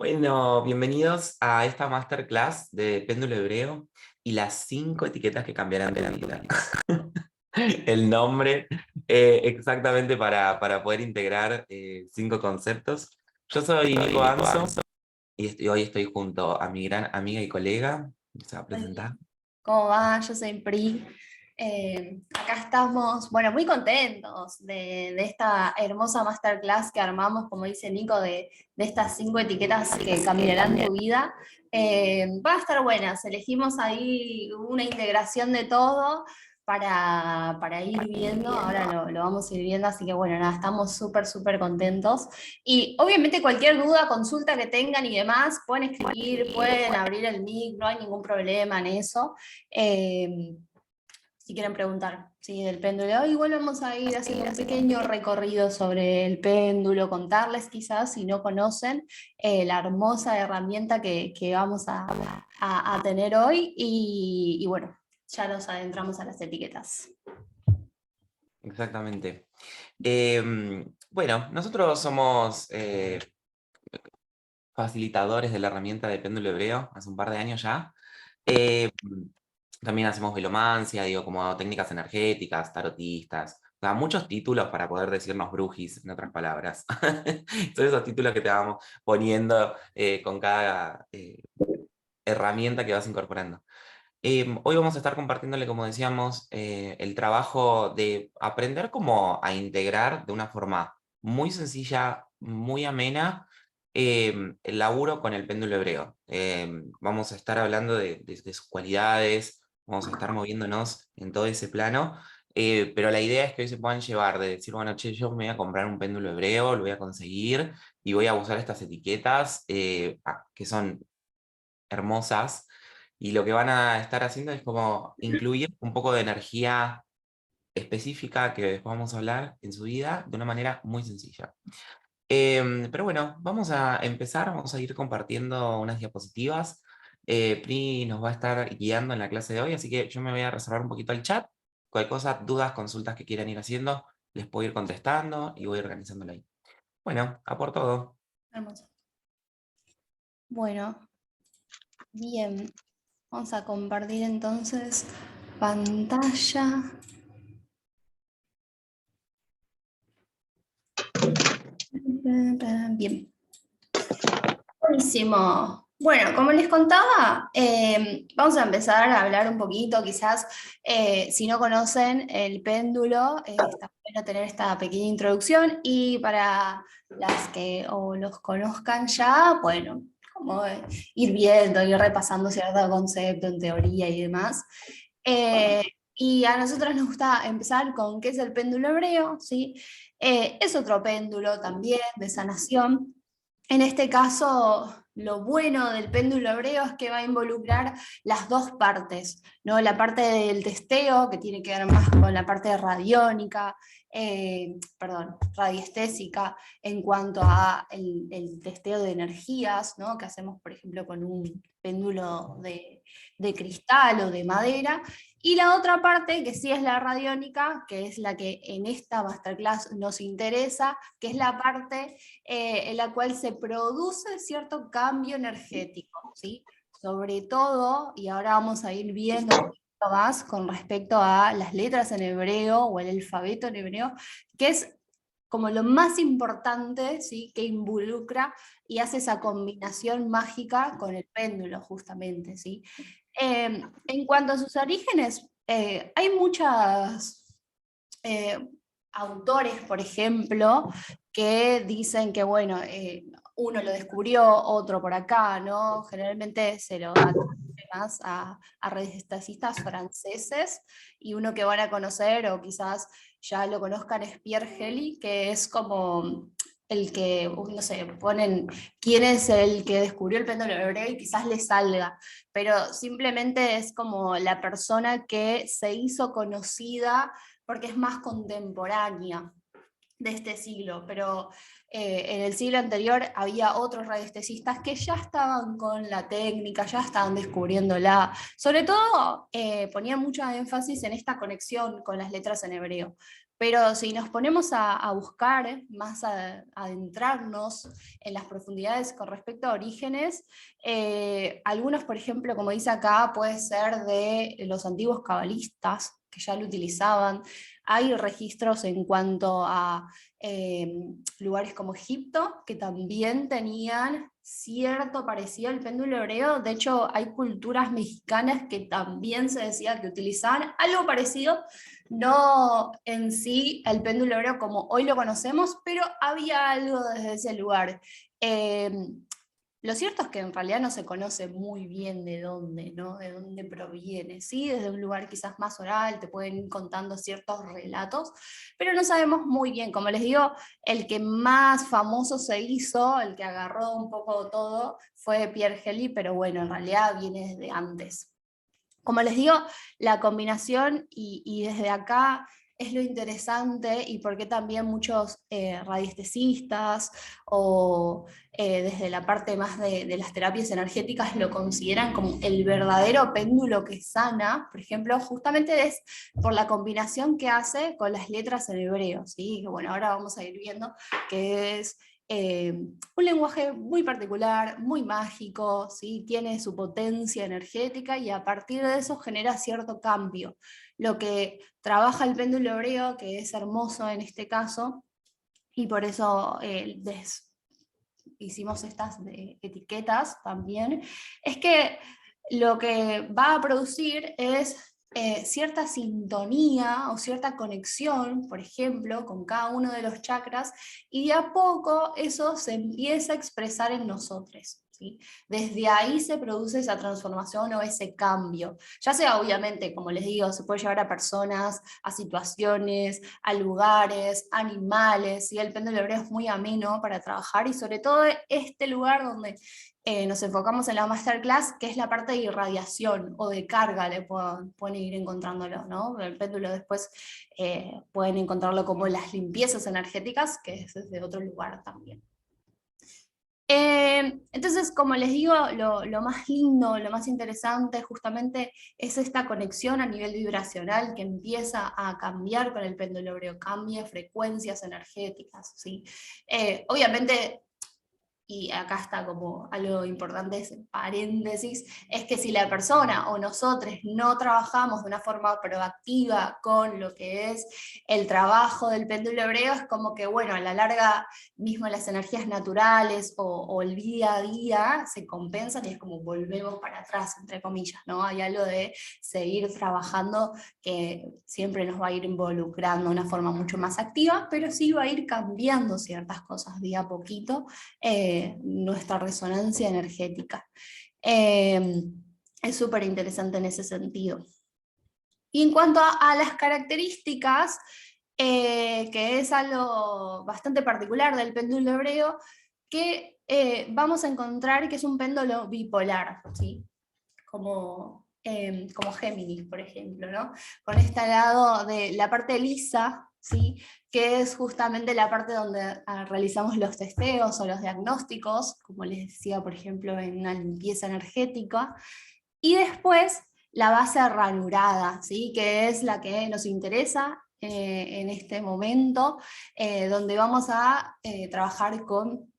Bueno, bienvenidos a esta masterclass de péndulo hebreo y las 5 etiquetas que cambiarán de la vida. El nombre exactamente para poder integrar 5 conceptos. Yo soy Nico Anso y hoy estoy junto a mi gran amiga y colega, que se va a presentar. ¿Cómo va? Yo soy Pri. Acá estamos, bueno, muy contentos de esta hermosa masterclass que armamos, como dice Nico, de estas 5 etiquetas que cambiarán tu vida. Van a estar buenas, elegimos ahí una integración de todo para ir viendo, ahora lo vamos a ir viendo, así que bueno, nada, estamos súper contentos. Y obviamente cualquier duda, consulta que tengan y demás, pueden escribir, pueden abrir el mic, no hay ningún problema en eso. Eh, si quieren preguntar, ¿sí? Del péndulo. Igual vamos a ir haciendo un pequeño recorrido sobre el péndulo, contarles quizás, si no conocen, la hermosa herramienta que vamos a tener hoy. Y bueno, ya nos adentramos a las etiquetas. Exactamente. Bueno, nosotros somos facilitadores de la herramienta de péndulo hebreo hace un par de años ya. Eh, También hacemos velomancia, digo, como técnicas energéticas, tarotistas, o sea, muchos títulos para poder decirnos brujis, en otras palabras. Son esos títulos que te vamos poniendo con cada herramienta que vas incorporando. Hoy vamos a estar compartiéndole, como decíamos, el trabajo de aprender cómo a integrar de una forma muy sencilla, muy amena, el laburo con el péndulo hebreo. Vamos a estar hablando de sus cualidades, vamos a estar moviéndonos en todo ese plano, pero la idea es que hoy se puedan llevar de decir, bueno, che, yo me voy a comprar un péndulo hebreo, lo voy a conseguir y voy a usar estas etiquetas que son hermosas, y lo que van a estar haciendo es como incluir un poco de energía específica que después vamos a hablar en su vida de una manera muy sencilla. Pero bueno, vamos a empezar, vamos a ir compartiendo unas diapositivas. Pri nos va a estar guiando en la clase de hoy, así que yo me voy a reservar un poquito el chat. Cualquier cosa, dudas, consultas que quieran ir haciendo, les puedo ir contestando y voy organizándolo ahí. Bueno, a por todo. Hermoso. Bueno, bien. Vamos a compartir entonces pantalla. Bien. Buenísimo. Bueno, como les contaba, vamos a empezar a hablar un poquito, quizás si no conocen el péndulo, está bueno tener esta pequeña introducción y para las que o los conozcan ya, bueno, como ir viendo, ir repasando cierto concepto en teoría y demás. Eh, y a nosotros nos gusta empezar con qué es el péndulo hebreo, ¿sí? Es otro péndulo también de sanación. En este caso, lo bueno del péndulo hebreo es que va a involucrar las dos partes, ¿no? La parte del testeo, que tiene que ver más con la parte radiónica, radiestésica, en cuanto a el testeo de energías, ¿no? Que hacemos, por ejemplo, con un péndulo de cristal o de madera, y la otra parte, que sí es la radiónica, que es la que en esta masterclass nos interesa, que es la parte en la cual se produce cierto cambio energético, ¿sí? Sobre todo, y ahora vamos a ir viendo un poquito más con respecto a las letras en hebreo o el alfabeto en hebreo, que es como lo más importante, ¿sí? Que involucra y hace esa combinación mágica con el péndulo, justamente, ¿sí? En cuanto a sus orígenes, hay muchas autores, por ejemplo, que dicen que, bueno, uno lo descubrió, otro por acá, ¿no? Generalmente se lo atribuye más a radiestesistas franceses, y uno que van a conocer, o quizás ya lo conozcan, es Pierre Hely, que es como el que, no sé, ponen quién es el que descubrió el péndulo hebreo y quizás le salga, pero simplemente es como la persona que se hizo conocida porque es más contemporánea de este siglo, pero en el siglo anterior había otros radiestesistas que ya estaban con la técnica, ya estaban descubriéndola, sobre todo ponían mucho énfasis en esta conexión con las letras en hebreo, Pero si nos ponemos a buscar, más a adentrarnos en las profundidades con respecto a orígenes, algunos, por ejemplo, como dice acá, puede ser de los antiguos cabalistas, que ya lo utilizaban. Hay registros en cuanto a lugares como Egipto, que también tenían cierto parecido al péndulo hebreo. De hecho, hay culturas mexicanas que también se decía que utilizaban algo parecido, no en sí el péndulo hebreo como hoy lo conocemos, pero había algo desde ese lugar. Eh, lo cierto es que en realidad no se conoce muy bien de dónde, ¿no? De dónde proviene. Sí, desde un lugar quizás más oral, te pueden ir contando ciertos relatos, pero no sabemos muy bien. Como les digo, el que más famoso se hizo, el que agarró un poco todo, fue Pierre Heli, pero bueno, en realidad viene desde antes. Como les digo, la combinación y desde acá es lo interesante y por qué también muchos radiestesistas o desde la parte más de las terapias energéticas lo consideran como el verdadero péndulo que sana, por ejemplo, justamente es por la combinación que hace con las letras en hebreo, ¿sí? Que bueno, ahora vamos a ir viendo que es un lenguaje muy particular, muy mágico, ¿sí? Tiene su potencia energética y a partir de eso genera cierto cambio. Lo que trabaja el péndulo hebreo, que es hermoso en este caso, y por eso hicimos estas etiquetas también, es que lo que va a producir es cierta sintonía o cierta conexión, por ejemplo, con cada uno de los chakras, y de a poco eso se empieza a expresar en nosotros. ¿Sí? Desde ahí se produce esa transformación o ese cambio. Ya sea, obviamente, como les digo, se puede llevar a personas, a situaciones, a lugares, animales, ¿sí? El péndulo hebreo es muy ameno para trabajar y sobre todo este lugar donde nos enfocamos en la masterclass, que es la parte de irradiación o de carga, pueden ir encontrándolo, ¿no? El péndulo después pueden encontrarlo como las limpiezas energéticas, que es desde otro lugar también. Entonces, como les digo, lo más lindo, lo más interesante justamente es esta conexión a nivel vibracional que empieza a cambiar con el péndulo hebreo, cambia frecuencias energéticas, ¿sí? Obviamente, y acá está como algo importante, ese paréntesis, es que si la persona o nosotros no trabajamos de una forma proactiva con lo que es el trabajo del péndulo hebreo, es como que, bueno, a la larga mismo las energías naturales o el día a día se compensan y es como volvemos para atrás, entre comillas, ¿no? Hay algo de seguir trabajando que siempre nos va a ir involucrando de una forma mucho más activa, pero sí va a ir cambiando ciertas cosas día a poquito, nuestra resonancia energética. Es súper interesante en ese sentido. Y en cuanto a las características, que es algo bastante particular del péndulo hebreo, que vamos a encontrar que es un péndulo bipolar, ¿sí? Como Géminis, por ejemplo, ¿no? Con este lado de la parte lisa, ¿sí? Que es justamente la parte donde realizamos los testeos o los diagnósticos, como les decía, por ejemplo, en una limpieza energética, y después la base ranurada, ¿sí? Que es la que nos interesa en este momento, donde vamos a trabajar con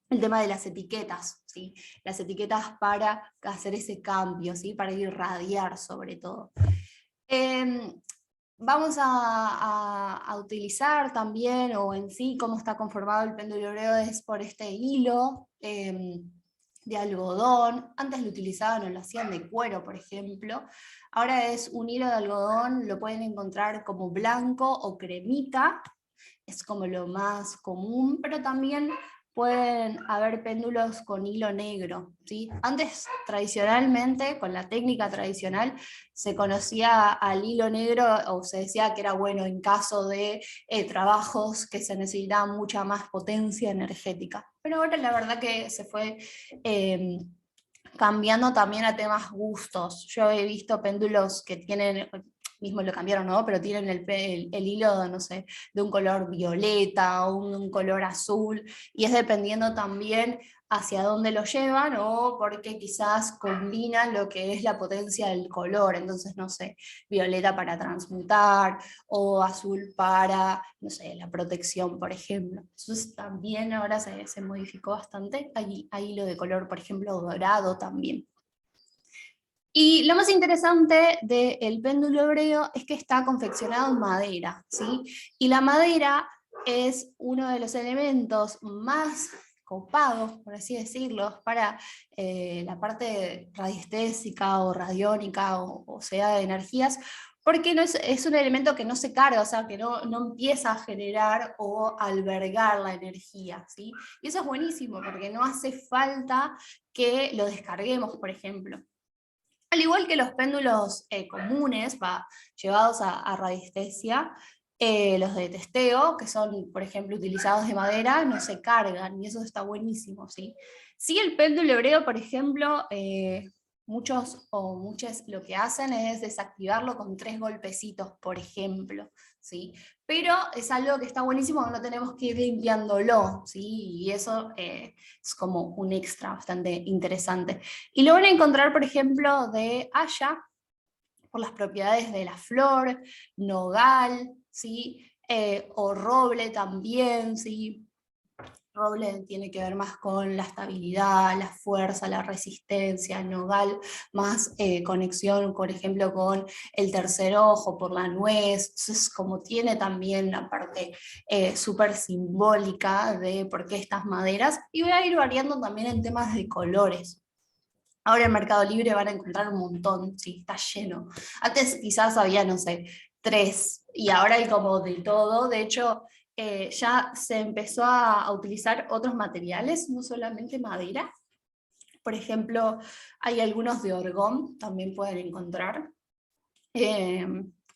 el tema de las etiquetas, ¿sí? Las etiquetas para hacer ese cambio, ¿sí? Para irradiar sobre todo. Vamos a utilizar también, o en sí, cómo está conformado el péndulo hebreo es por este hilo de algodón. Antes lo utilizaban o lo hacían de cuero, por ejemplo. Ahora es un hilo de algodón, lo pueden encontrar como blanco o cremita, es como lo más común, pero también pueden haber péndulos con hilo negro, ¿sí? Antes, tradicionalmente, con la técnica tradicional, se conocía al hilo negro o se decía que era bueno en caso de trabajos que se necesitaban mucha más potencia energética. Pero ahora la verdad que se fue cambiando también a temas gustos. Yo he visto péndulos que tienen mismo lo cambiaron, ¿no? Pero tienen el hilo, no sé, de un color violeta o un color azul, y es dependiendo también hacia dónde lo llevan o porque quizás combinan lo que es la potencia del color, entonces, no sé, violeta para transmutar o azul para, no sé, la protección, por ejemplo. Entonces también ahora se modificó bastante, hay hilo de color, por ejemplo, dorado también. Y lo más interesante del péndulo hebreo es que está confeccionado en madera, ¿sí? Y la madera es uno de los elementos más copados, por así decirlo, para la parte radiestésica o radiónica o sea de energías, porque no es un elemento que no se carga, o sea, que no empieza a generar o albergar la energía, ¿sí? Y eso es buenísimo, porque no hace falta que lo descarguemos, por ejemplo. Al igual que los péndulos comunes, llevados a radiestesia, los de testeo, que son, por ejemplo, utilizados de madera, no se cargan, y eso está buenísimo, ¿sí? Sí, el péndulo hebreo, por ejemplo, muchos o muchas lo que hacen es desactivarlo con 3 golpecitos, por ejemplo, ¿sí? Pero es algo que está buenísimo, que no tenemos que ir limpiándolo, ¿sí? Y eso es como un extra bastante interesante. Y lo van a encontrar, por ejemplo, de haya, por las propiedades de la flor, nogal, ¿sí? O roble también, ¿sí? Roble tiene que ver más con la estabilidad, la fuerza, la resistencia, el nogal, más conexión, por ejemplo, con el tercer ojo, por la nuez. Entonces, como tiene también la parte súper simbólica de por qué estas maderas, y voy a ir variando también en temas de colores. Ahora en Mercado Libre van a encontrar un montón, sí, está lleno. Antes quizás había, no sé, 3, y ahora hay como de todo. De hecho, ya se empezó a utilizar otros materiales, no solamente madera. Por ejemplo, hay algunos de orgón, también pueden encontrar. Eh,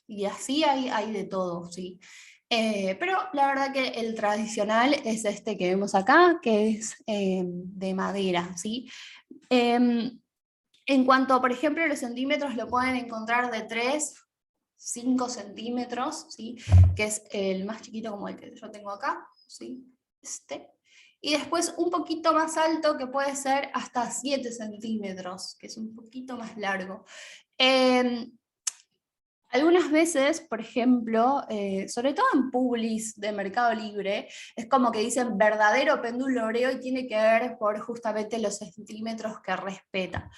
y así hay de todo, sí. Pero la verdad que el tradicional es este que vemos acá, que es de madera, ¿sí? En cuanto, por ejemplo, los centímetros lo pueden encontrar de 3, 5 centímetros, ¿sí? Que es el más chiquito como el que yo tengo acá, ¿sí? Este. Y después un poquito más alto que puede ser hasta 7 centímetros, que es un poquito más largo. Eh, Algunas veces, por ejemplo, sobre todo en publis de Mercado Libre, es como que dicen verdadero péndulo oreo y tiene que ver por justamente los centímetros que respeta.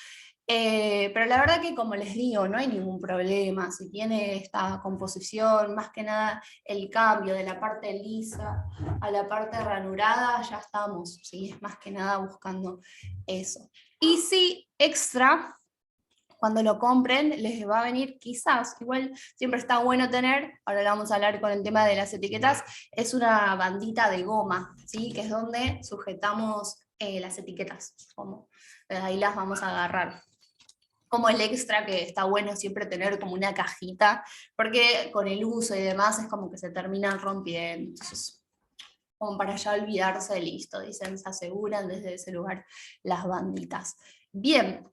Pero la verdad que, como les digo, no hay ningún problema. Si tiene esta composición, más que nada el cambio de la parte lisa a la parte ranurada, ya estamos, ¿sí? Es más que nada buscando eso. Y sí, extra, cuando lo compren, les va a venir quizás, igual siempre está bueno tener, ahora lo vamos a hablar con el tema de las etiquetas, es una bandita de goma, ¿sí? Que es donde sujetamos las etiquetas, como ahí las vamos a agarrar. Como el extra que está bueno siempre tener como una cajita, porque con el uso y demás es como que se terminan rompiendo, entonces como para ya olvidarse, listo, dicen, se aseguran desde ese lugar las banditas. Bien,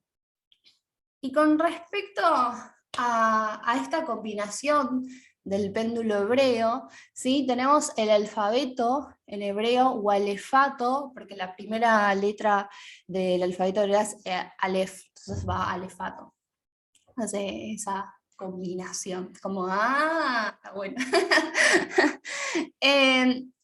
y con respecto a esta combinación del péndulo hebreo, ¿sí? Tenemos el alfabeto en hebreo o alefato, porque la primera letra del alfabeto hebreo es alef, entonces va alefato. Hace esa combinación, como, está bueno.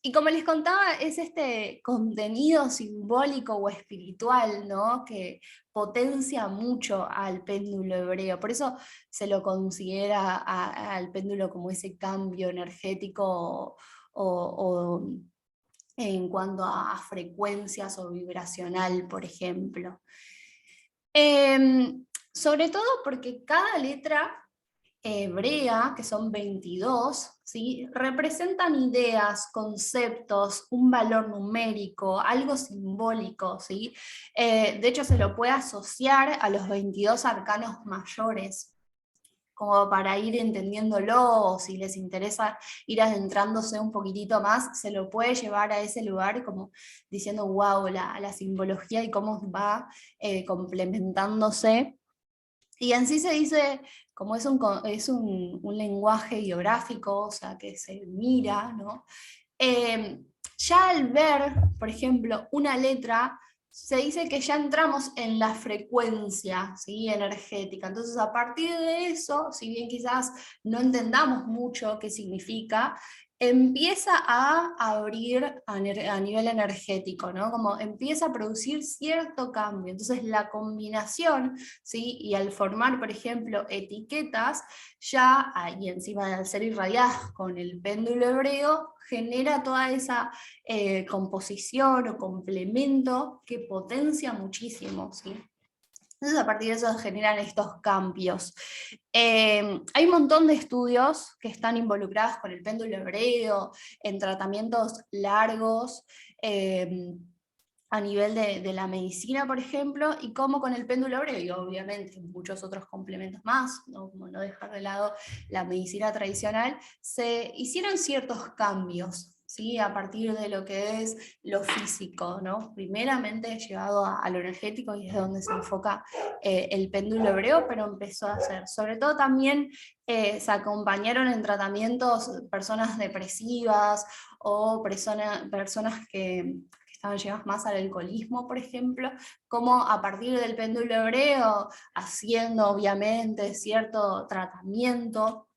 Y como les contaba, es este contenido simbólico o espiritual, ¿no? Que potencia mucho al péndulo hebreo. Por eso se lo considera al péndulo como ese cambio energético o en cuanto a frecuencias o vibracional, por ejemplo. Sobre todo porque cada letra hebrea, que son 22, ¿sí? Representan ideas, conceptos, un valor numérico, algo simbólico, ¿sí? De hecho, se lo puede asociar a los 22 arcanos mayores, como para ir entendiéndolo, o si les interesa ir adentrándose un poquitito más, se lo puede llevar a ese lugar como diciendo, wow, la simbología y cómo va complementándose Y en sí se dice, como es un lenguaje biográfico, o sea, que se mira, ¿no? Ya al ver, por ejemplo, una letra, se dice que ya entramos en la frecuencia, ¿sí?, energética. Entonces, a partir de eso, si bien quizás no entendamos mucho qué significa, empieza a abrir a nivel energético, ¿no? Como empieza a producir cierto cambio. Entonces, la combinación, ¿sí?, y al formar, por ejemplo, etiquetas, ya, y encima de al ser irradiadas con el péndulo hebreo, genera toda esa composición o complemento que potencia muchísimo, ¿sí? Entonces, a partir de eso generan estos cambios. Hay un montón de estudios que están involucrados con el péndulo hebreo, en tratamientos largos, a nivel de la medicina, por ejemplo, y cómo con el péndulo hebreo, y obviamente muchos otros complementos más, ¿no? Como no dejar de lado la medicina tradicional, se hicieron ciertos cambios, ¿sí?, a partir de lo que es lo físico, ¿no? Primeramente llevado a lo energético, y es donde se enfoca el péndulo hebreo, pero empezó a hacer. Sobre todo también se acompañaron en tratamientos personas depresivas o personas que estaban llevadas más al alcoholismo, por ejemplo, como a partir del péndulo hebreo, haciendo obviamente cierto tratamiento,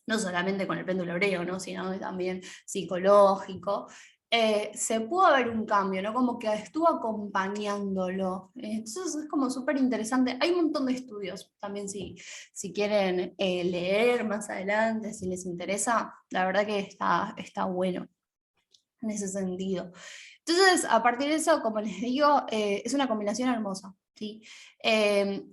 no solamente con el péndulo hebreo, ¿no?, sino también psicológico, se pudo ver un cambio, ¿no? Como que estuvo acompañándolo. Entonces es como súper interesante. Hay un montón de estudios también, si quieren leer más adelante, si les interesa, la verdad que está bueno en ese sentido. Entonces, a partir de eso, como les digo, es una combinación hermosa, ¿sí? El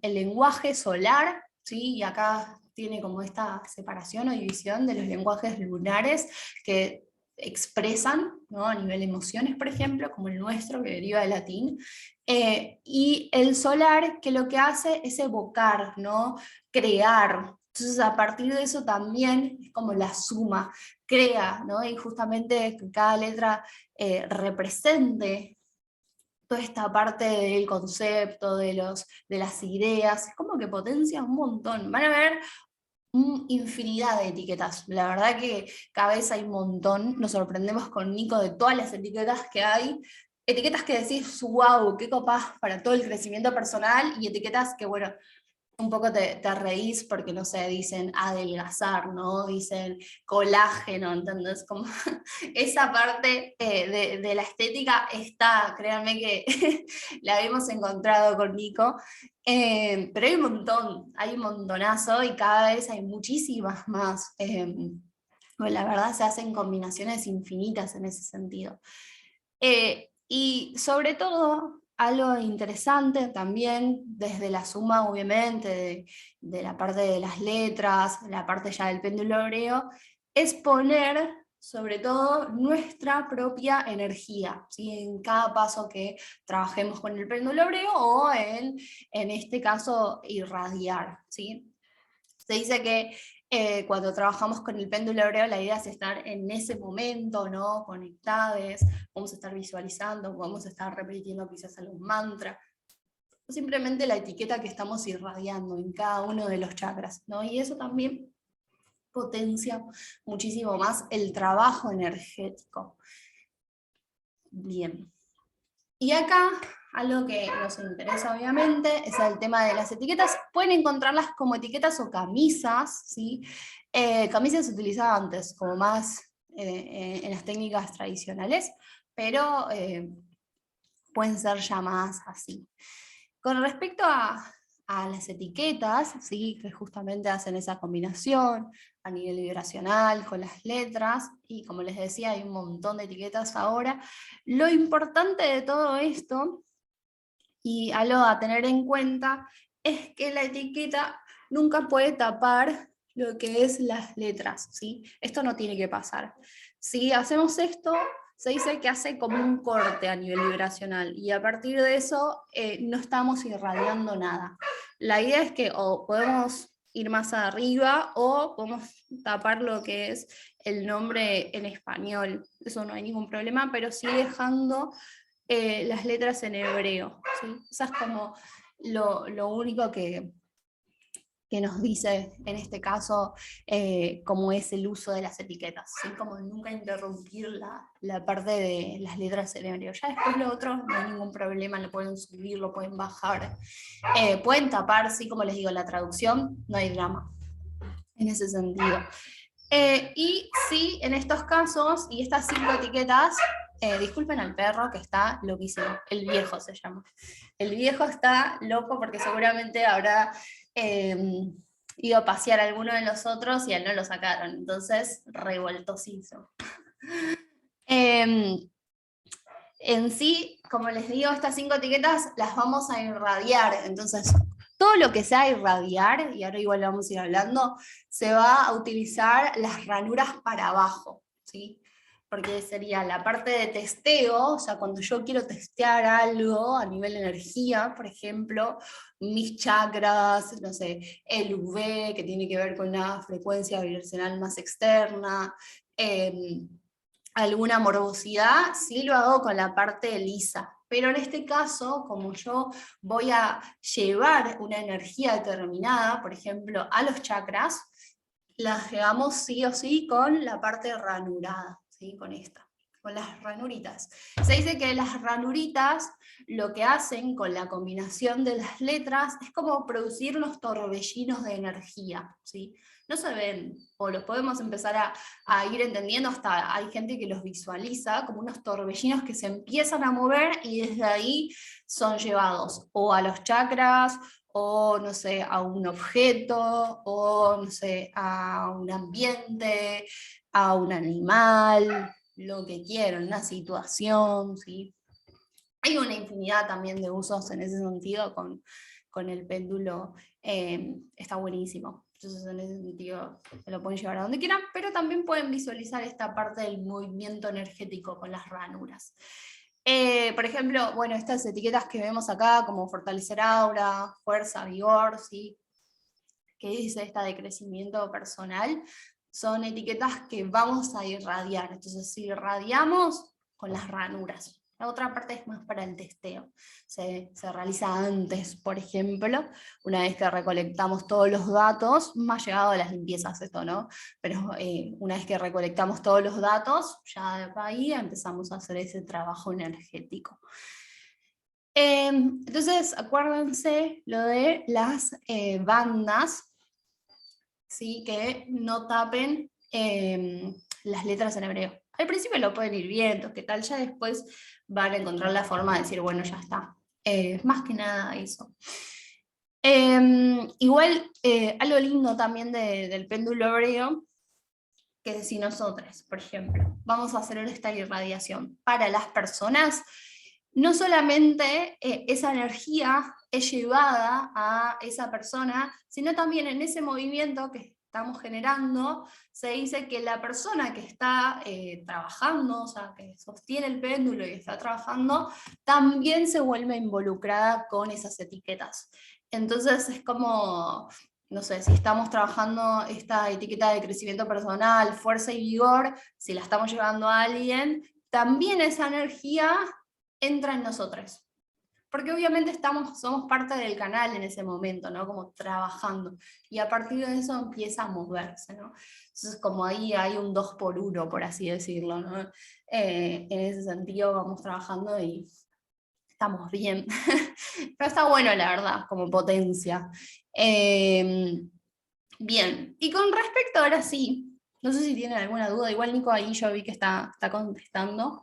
lenguaje solar, ¿sí? Y acá tiene como esta separación o división de los lenguajes lunares que expresan, ¿no?, a nivel de emociones, por ejemplo, como el nuestro, que deriva del latín, y el solar, que lo que hace es evocar, ¿no?, crear. Entonces, a partir de eso también es como la suma, crea, ¿no? Y justamente que cada letra represente toda esta parte del concepto, de las ideas, es como que potencia un montón. Van a ver infinidad de etiquetas, la verdad que cada vez hay un montón, nos sorprendemos con Nico de todas las etiquetas que hay, etiquetas que decís, wow, qué copás para todo el crecimiento personal, y etiquetas que, bueno, un poco te reís porque, no sé, dicen adelgazar, ¿no? Dicen colágeno, ¿entendés? Como esa parte de la estética está, créanme que la hemos encontrado con Nico, pero hay un montonazo, y cada vez hay muchísimas más. Bueno, la verdad se hacen combinaciones infinitas en ese sentido. Y sobre todo, algo interesante también, desde la suma, obviamente, de la parte de las letras, la parte ya del péndulo hebreo, es poner, sobre todo, nuestra propia energía, ¿sí?, en cada paso que trabajemos con el péndulo hebreo, o en este caso, irradiar, ¿sí? Se dice que cuando trabajamos con el péndulo hebreo, la idea es estar en ese momento, ¿no?, conectados, vamos a estar visualizando, vamos a estar repitiendo quizás algún mantra, o simplemente la etiqueta que estamos irradiando en cada uno de los chakras, ¿no? Y eso también potencia muchísimo más el trabajo energético. Bien. Y acá, algo que nos interesa obviamente, es el tema de las etiquetas. Pueden encontrarlas como etiquetas o camisas, ¿sí? Camisas se utilizaban antes, como más en las técnicas tradicionales, pero pueden ser llamadas así. Con respecto a las etiquetas, ¿sí?, que justamente hacen esa combinación a nivel vibracional con las letras, y como les decía, hay un montón de etiquetas ahora. Lo importante de todo esto, y algo a tener en cuenta, es que la etiqueta nunca puede tapar lo que es las letras, ¿sí? Esto no tiene que pasar. Si hacemos esto, se dice que hace como un corte a nivel vibracional, y a partir de eso no estamos irradiando nada. La idea es que o podemos ir más arriba, o podemos tapar lo que es el nombre en español. Eso no hay ningún problema, pero sí dejando las letras en hebreo, ¿sí? Esa es como lo único que nos dice en este caso cómo es el uso de las etiquetas, ¿sí? Como nunca interrumpir la parte de las letras en hebreo. Ya después lo otro no hay ningún problema, lo pueden subir, lo pueden bajar, pueden tapar, sí, como les digo, la traducción, no hay drama en ese sentido. Y sí, en estos casos, y estas 5 etiquetas, disculpen al perro que está loquísimo, el viejo se llama. El viejo está loco porque seguramente habrá ido a pasear a alguno de los otros y a él no lo sacaron, entonces revueltosísimo. En sí, como les digo, estas 5 etiquetas las vamos a irradiar, entonces todo lo que sea irradiar, y ahora igual vamos a ir hablando, se va a utilizar las ranuras para abajo, ¿sí? Porque sería la parte de testeo, o sea, cuando yo quiero testear algo a nivel de energía, por ejemplo, mis chakras, no sé, el UV, que tiene que ver con una frecuencia vibracional más externa, alguna morbosidad, sí lo hago con la parte lisa. Pero en este caso, como yo voy a llevar una energía determinada, por ejemplo, a los chakras, las llevamos sí o sí con la parte ranurada, ¿sí? Con esta, con las ranuritas. Se dice que las ranuritas lo que hacen con la combinación de las letras es como producir unos torbellinos de energía, ¿sí? No se ven, o los podemos empezar a ir entendiendo, hasta hay gente que los visualiza como unos torbellinos que se empiezan a mover y desde ahí son llevados o a los chakras, o no sé, a un objeto, o no sé, a un ambiente, a un animal, lo que quieran, una situación, ¿sí? Hay una infinidad también de usos en ese sentido con el péndulo, está buenísimo. Entonces en ese sentido se lo pueden llevar a donde quieran, pero también pueden visualizar esta parte del movimiento energético con las ranuras. Por ejemplo, bueno, estas etiquetas que vemos acá, como fortalecer aura, fuerza, vigor, ¿sí? Que dice esta de crecimiento personal, son etiquetas que vamos a irradiar. Entonces, si irradiamos con las ranuras. La otra parte es más para el testeo. Se realiza antes, por ejemplo, una vez que recolectamos todos los datos, más llegado a las limpiezas esto, ¿no? Pero una vez que recolectamos todos los datos, ya de ahí empezamos a hacer ese trabajo energético. Entonces, acuérdense lo de las bandas, ¿sí? Que no tapen las letras en hebreo. Al principio lo pueden ir viendo, ¿qué tal? Ya después van a encontrar la forma de decir, bueno, ya está. Más que nada eso. Igual, algo lindo también del péndulo hebreo, que si nosotros, por ejemplo, vamos a hacer esta irradiación para las personas, no solamente esa energía es llevada a esa persona, sino también en ese movimiento que estamos generando, se dice que la persona que está trabajando, o sea, que sostiene el péndulo y está trabajando, también se vuelve involucrada con esas etiquetas. Entonces es como, no sé, si estamos trabajando esta etiqueta de crecimiento personal, fuerza y vigor, si la estamos llevando a alguien, también esa energía entra en nosotros. Porque obviamente somos parte del canal en ese momento, ¿no? Como trabajando. Y a partir de eso empieza a moverse, ¿no? Entonces como ahí hay un 2 por 1, por así decirlo, ¿no? En ese sentido vamos trabajando y estamos bien. Pero está bueno, la verdad, como potencia. Bien, y con respecto ahora sí, no sé si tienen alguna duda, igual Nico ahí yo vi que está contestando.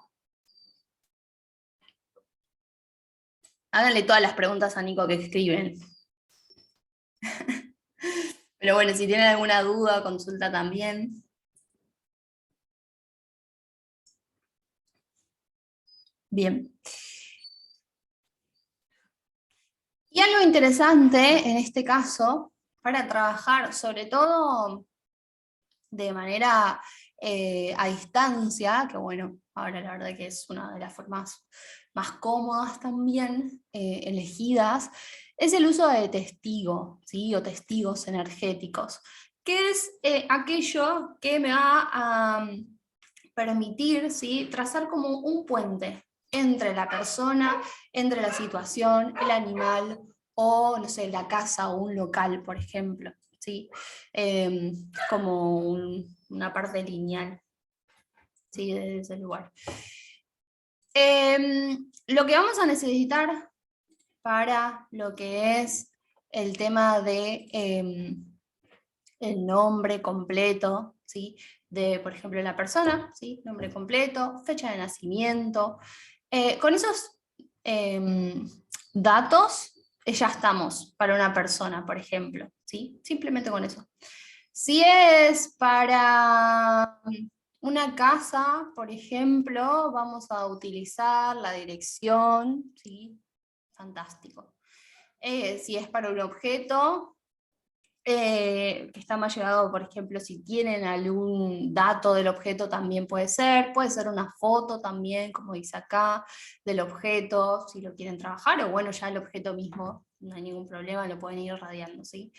Háganle todas las preguntas a Nico que escriben. Pero bueno, si tienen alguna duda, consulta también. Bien. Y algo interesante en este caso, para trabajar sobre todo de manera a distancia, que bueno, ahora la verdad que es una de las formas más cómodas también elegidas, es el uso de testigo, ¿sí? O testigos energéticos, que es aquello que me va a permitir, ¿sí? Trazar como un puente entre la persona, entre la situación, el animal o, no sé, la casa o un local, por ejemplo, ¿sí? Como una parte lineal, ¿sí? De ese lugar. Lo que vamos a necesitar para lo que es el tema de el nombre completo, ¿sí? De, por ejemplo, la persona, ¿sí? Nombre completo, fecha de nacimiento. Con esos datos ya estamos para una persona, por ejemplo, ¿sí? Simplemente con eso. Si es para una casa, por ejemplo, vamos a utilizar la dirección, ¿sí? Fantástico. Si es para un objeto, que está más llegado, por ejemplo, si tienen algún dato del objeto también puede ser una foto también, como dice acá, del objeto, si lo quieren trabajar, o bueno, ya el objeto mismo, no hay ningún problema, lo pueden ir radiando, ¿sí?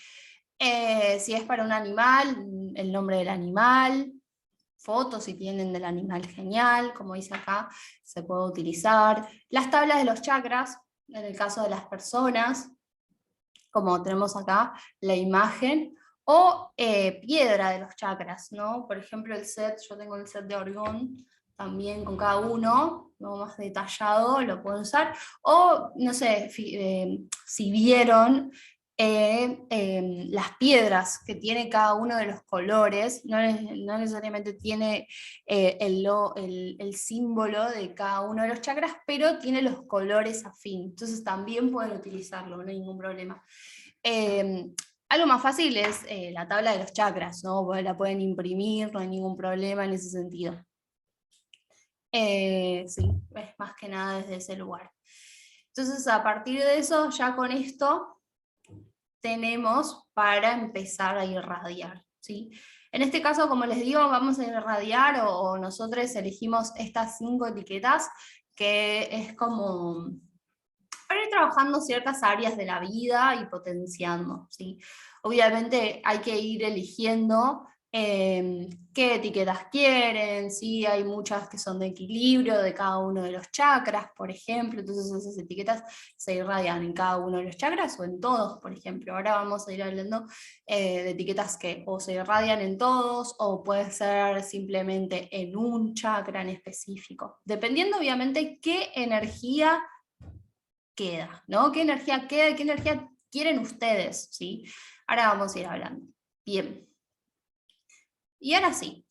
Si es para un animal, el nombre del animal, fotos si tienen del animal, genial, como dice acá, se puede utilizar. Las tablas de los chakras, en el caso de las personas, como tenemos acá la imagen, o piedra de los chakras, ¿no? Por ejemplo, el set, yo tengo el set de Orgón, también con cada uno, ¿no? Más detallado, lo puedo usar, o no sé, si vieron las piedras que tiene cada uno de los colores, no necesariamente tiene el símbolo de cada uno de los chakras, pero tiene los colores afín, entonces también pueden utilizarlo, no hay ningún problema. Algo más fácil es la tabla de los chakras, ¿no? La pueden imprimir, no hay ningún problema en ese sentido. Sí, es más que nada desde ese lugar. Entonces, a partir de eso, ya con esto tenemos para empezar a irradiar, ¿sí? En este caso, como les digo, vamos a irradiar o nosotros elegimos estas 5 etiquetas, que es como para ir trabajando ciertas áreas de la vida y potenciando, ¿sí? Obviamente hay que ir eligiendo qué etiquetas quieren, ¿sí? Hay muchas que son de equilibrio de cada uno de los chakras, por ejemplo, entonces esas etiquetas se irradian en cada uno de los chakras o en todos, por ejemplo. Ahora vamos a ir hablando de etiquetas que o se irradian en todos o puede ser simplemente en un chakra en específico, dependiendo obviamente qué energía queda, ¿no? ¿Qué energía queda? ¿Qué energía quieren ustedes? ¿Sí? Ahora vamos a ir hablando. Bien. Y ahora sí.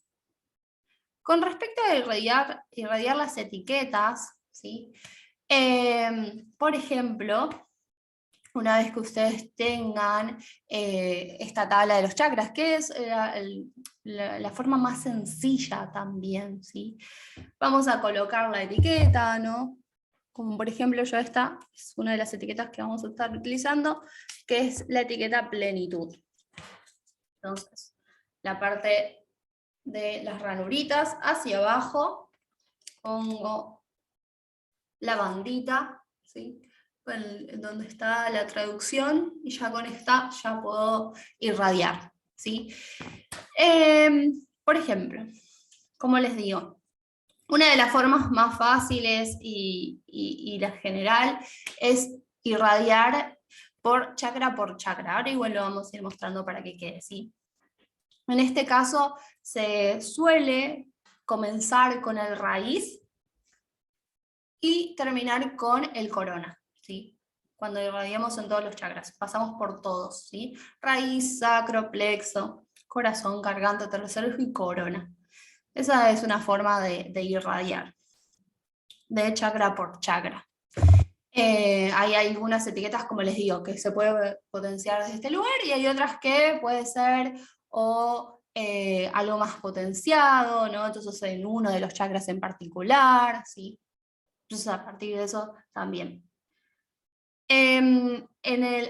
Con respecto a irradiar las etiquetas, ¿sí? Por ejemplo, una vez que ustedes tengan esta tabla de los chakras, que es la forma más sencilla también, ¿sí? Vamos a colocar la etiqueta, ¿no? Como por ejemplo yo esta es una de las etiquetas que vamos a estar utilizando, que es la etiqueta plenitud. Entonces, la parte de las ranuritas hacia abajo, pongo la bandita, ¿sí? Donde está la traducción, y ya con esta ya puedo irradiar, ¿sí? Por ejemplo, como les digo, una de las formas más fáciles y la general es irradiar por chakra. Ahora igual lo vamos a ir mostrando para que quede, ¿sí? En este caso se suele comenzar con el raíz y terminar con el corona, ¿sí? Cuando irradiamos en todos los chakras, pasamos por todos, ¿sí? Raíz, sacro, plexo, corazón, garganta, tercer ojo y corona. Esa es una forma de irradiar, de chakra por chakra. Hay algunas etiquetas, como les digo, que se puede potenciar desde este lugar, y hay otras que puede ser algo más potenciado, ¿no? Entonces en uno de los chakras en particular, ¿sí? Entonces a partir de eso también.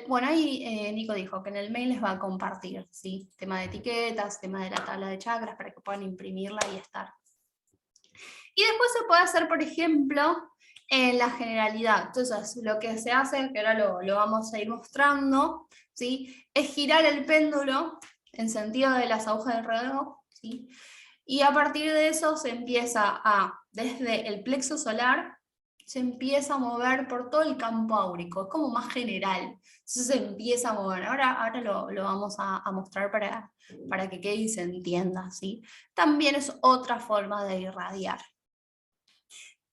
Bueno, ahí Nico dijo que en el mail les va a compartir, ¿sí? Tema de etiquetas, tema de la tabla de chakras, para que puedan imprimirla y estar. Y después se puede hacer, por ejemplo, en la generalidad. Entonces, lo que se hace, que ahora lo vamos a ir mostrando, ¿sí? Es girar el péndulo en sentido de las agujas del reloj, ¿sí? Y a partir de eso se empieza desde el plexo solar, se empieza a mover por todo el campo áurico, es como más general, entonces se empieza a mover. Ahora lo vamos a mostrar para que quede y se entienda, ¿sí? También es otra forma de irradiar.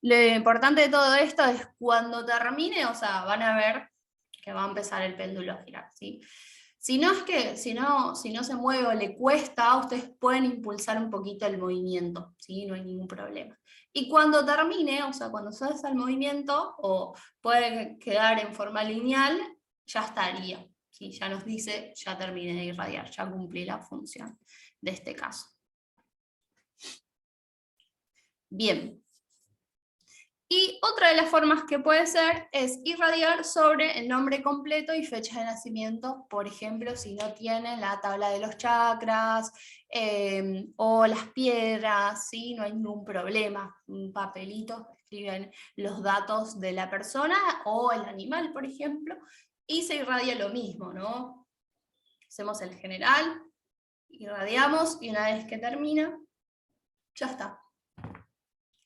Lo importante de todo esto es cuando termine, o sea, van a ver que va a empezar el péndulo a girar, ¿sí? Si no se mueve o le cuesta, ustedes pueden impulsar un poquito el movimiento, ¿sí? No hay ningún problema. Y cuando termine, o sea, cuando se hace el movimiento, o puede quedar en forma lineal, ya estaría, ¿sí? Ya nos dice, ya terminé de irradiar, ya cumplí la función de este caso. Bien. Y otra de las formas que puede ser es irradiar sobre el nombre completo y fecha de nacimiento, por ejemplo, si no tienen la tabla de los chakras o las piedras, ¿sí? No hay ningún problema. Un papelito, escriben los datos de la persona o el animal, por ejemplo, y se irradia lo mismo, ¿no? Hacemos el general, irradiamos y una vez que termina, ya está.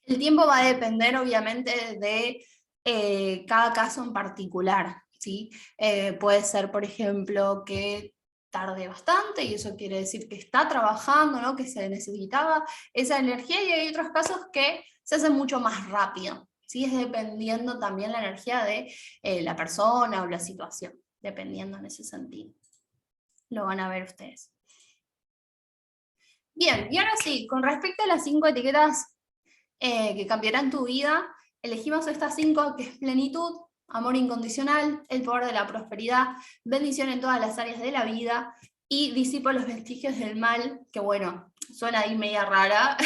El tiempo va a depender, obviamente, de cada caso en particular, ¿sí? Puede ser, por ejemplo, que tarde bastante, y eso quiere decir que está trabajando, ¿no? Que se necesitaba esa energía, y hay otros casos que se hacen mucho más rápido, ¿sí? Es dependiendo también la energía de la persona o la situación, dependiendo en ese sentido. Lo van a ver ustedes. Bien, y ahora sí, con respecto a las 5 etiquetas que cambiarán tu vida, elegimos estas 5, que es plenitud, amor incondicional, el poder de la prosperidad, bendición en todas las áreas de la vida, y disipo los vestigios del mal, que bueno, suena ahí media rara,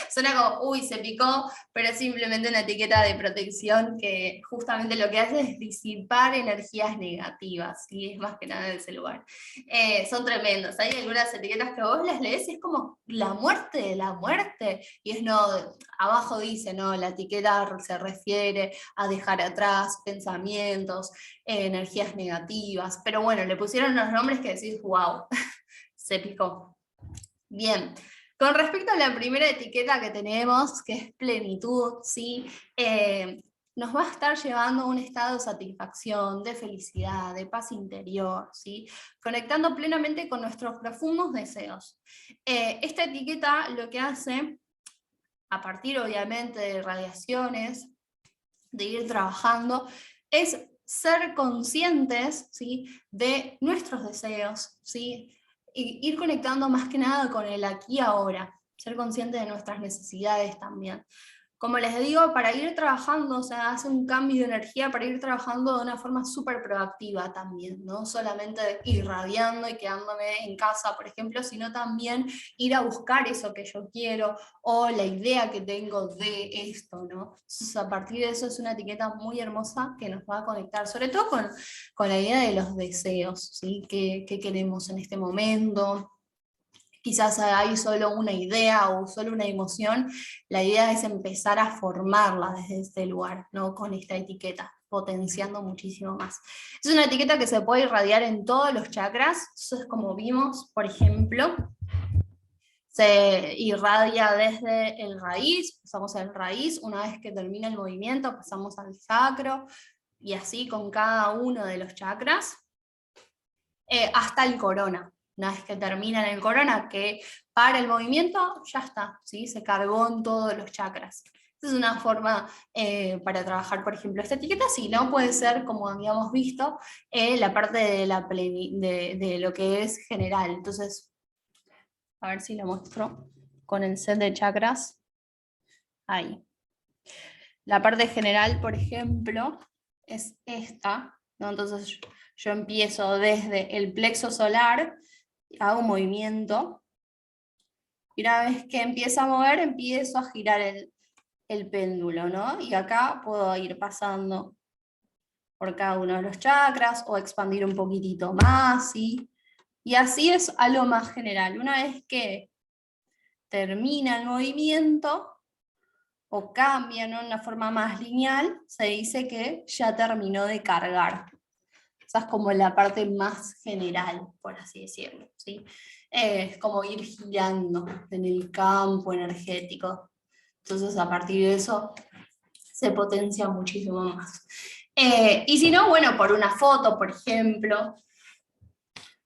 suena como, uy, se picó, pero es simplemente una etiqueta de protección que justamente lo que hace es disipar energías negativas, y es más que nada en ese lugar. Son tremendos, hay algunas etiquetas que vos las lees y es como la muerte de la muerte, y es no, abajo dice, no, la etiqueta se refiere a dejar atrás pensamientos, energías negativas, pero bueno, le pusieron los nombres que decís, wow, se picó. Bien, con respecto a la primera etiqueta que tenemos, que es plenitud, ¿sí? Nos va a estar llevando a un estado de satisfacción, de felicidad, de paz interior, ¿sí? Conectando plenamente con nuestros profundos deseos. Esta etiqueta lo que hace, a partir obviamente de radiaciones, de ir trabajando, es ser conscientes, ¿sí? De nuestros deseos, ¿sí? Y ir conectando más que nada con el aquí y ahora, ser conscientes de nuestras necesidades también. Como les digo, para ir trabajando, o sea, hace un cambio de energía para ir trabajando de una forma súper proactiva también, no solamente irradiando y quedándome en casa, por ejemplo, sino también ir a buscar eso que yo quiero o la idea que tengo de esto, ¿no? Entonces, a partir de eso es una etiqueta muy hermosa que nos va a conectar, sobre todo con la idea de los deseos, ¿sí? ¿Qué queremos en este momento? Quizás hay solo una idea o solo una emoción, la idea es empezar a formarla desde este lugar, ¿no? Con esta etiqueta, potenciando muchísimo más. Es una etiqueta que se puede irradiar en todos los chakras, eso es como vimos, por ejemplo, se irradia desde el raíz, pasamos al raíz, una vez que termina el movimiento pasamos al sacro, y así con cada uno de los chakras, hasta el corona. Una vez que termina en el corona, que para el movimiento, ya está, ¿sí? Se cargó en todos los chakras. Esta es una forma para trabajar, por ejemplo, esta etiqueta. Si no, puede ser, como habíamos visto, la parte de lo que es general. Entonces, a ver si lo muestro con el set de chakras. Ahí. La parte general, por ejemplo, es esta, ¿no? Entonces yo empiezo desde el plexo solar, hago un movimiento, y una vez que empiezo a mover, empiezo a girar el péndulo, ¿no? Y acá puedo ir pasando por cada uno de los chakras, o expandir un poquitito más, ¿sí? Y así es a lo más general. Una vez que termina el movimiento, o cambia, ¿no? En una forma más lineal, se dice que ya terminó de cargar. Esa es como la parte más general, por así decirlo, ¿sí? Es como ir girando en el campo energético. Entonces, a partir de eso, se potencia muchísimo más. Y si no, bueno, por una foto, por ejemplo,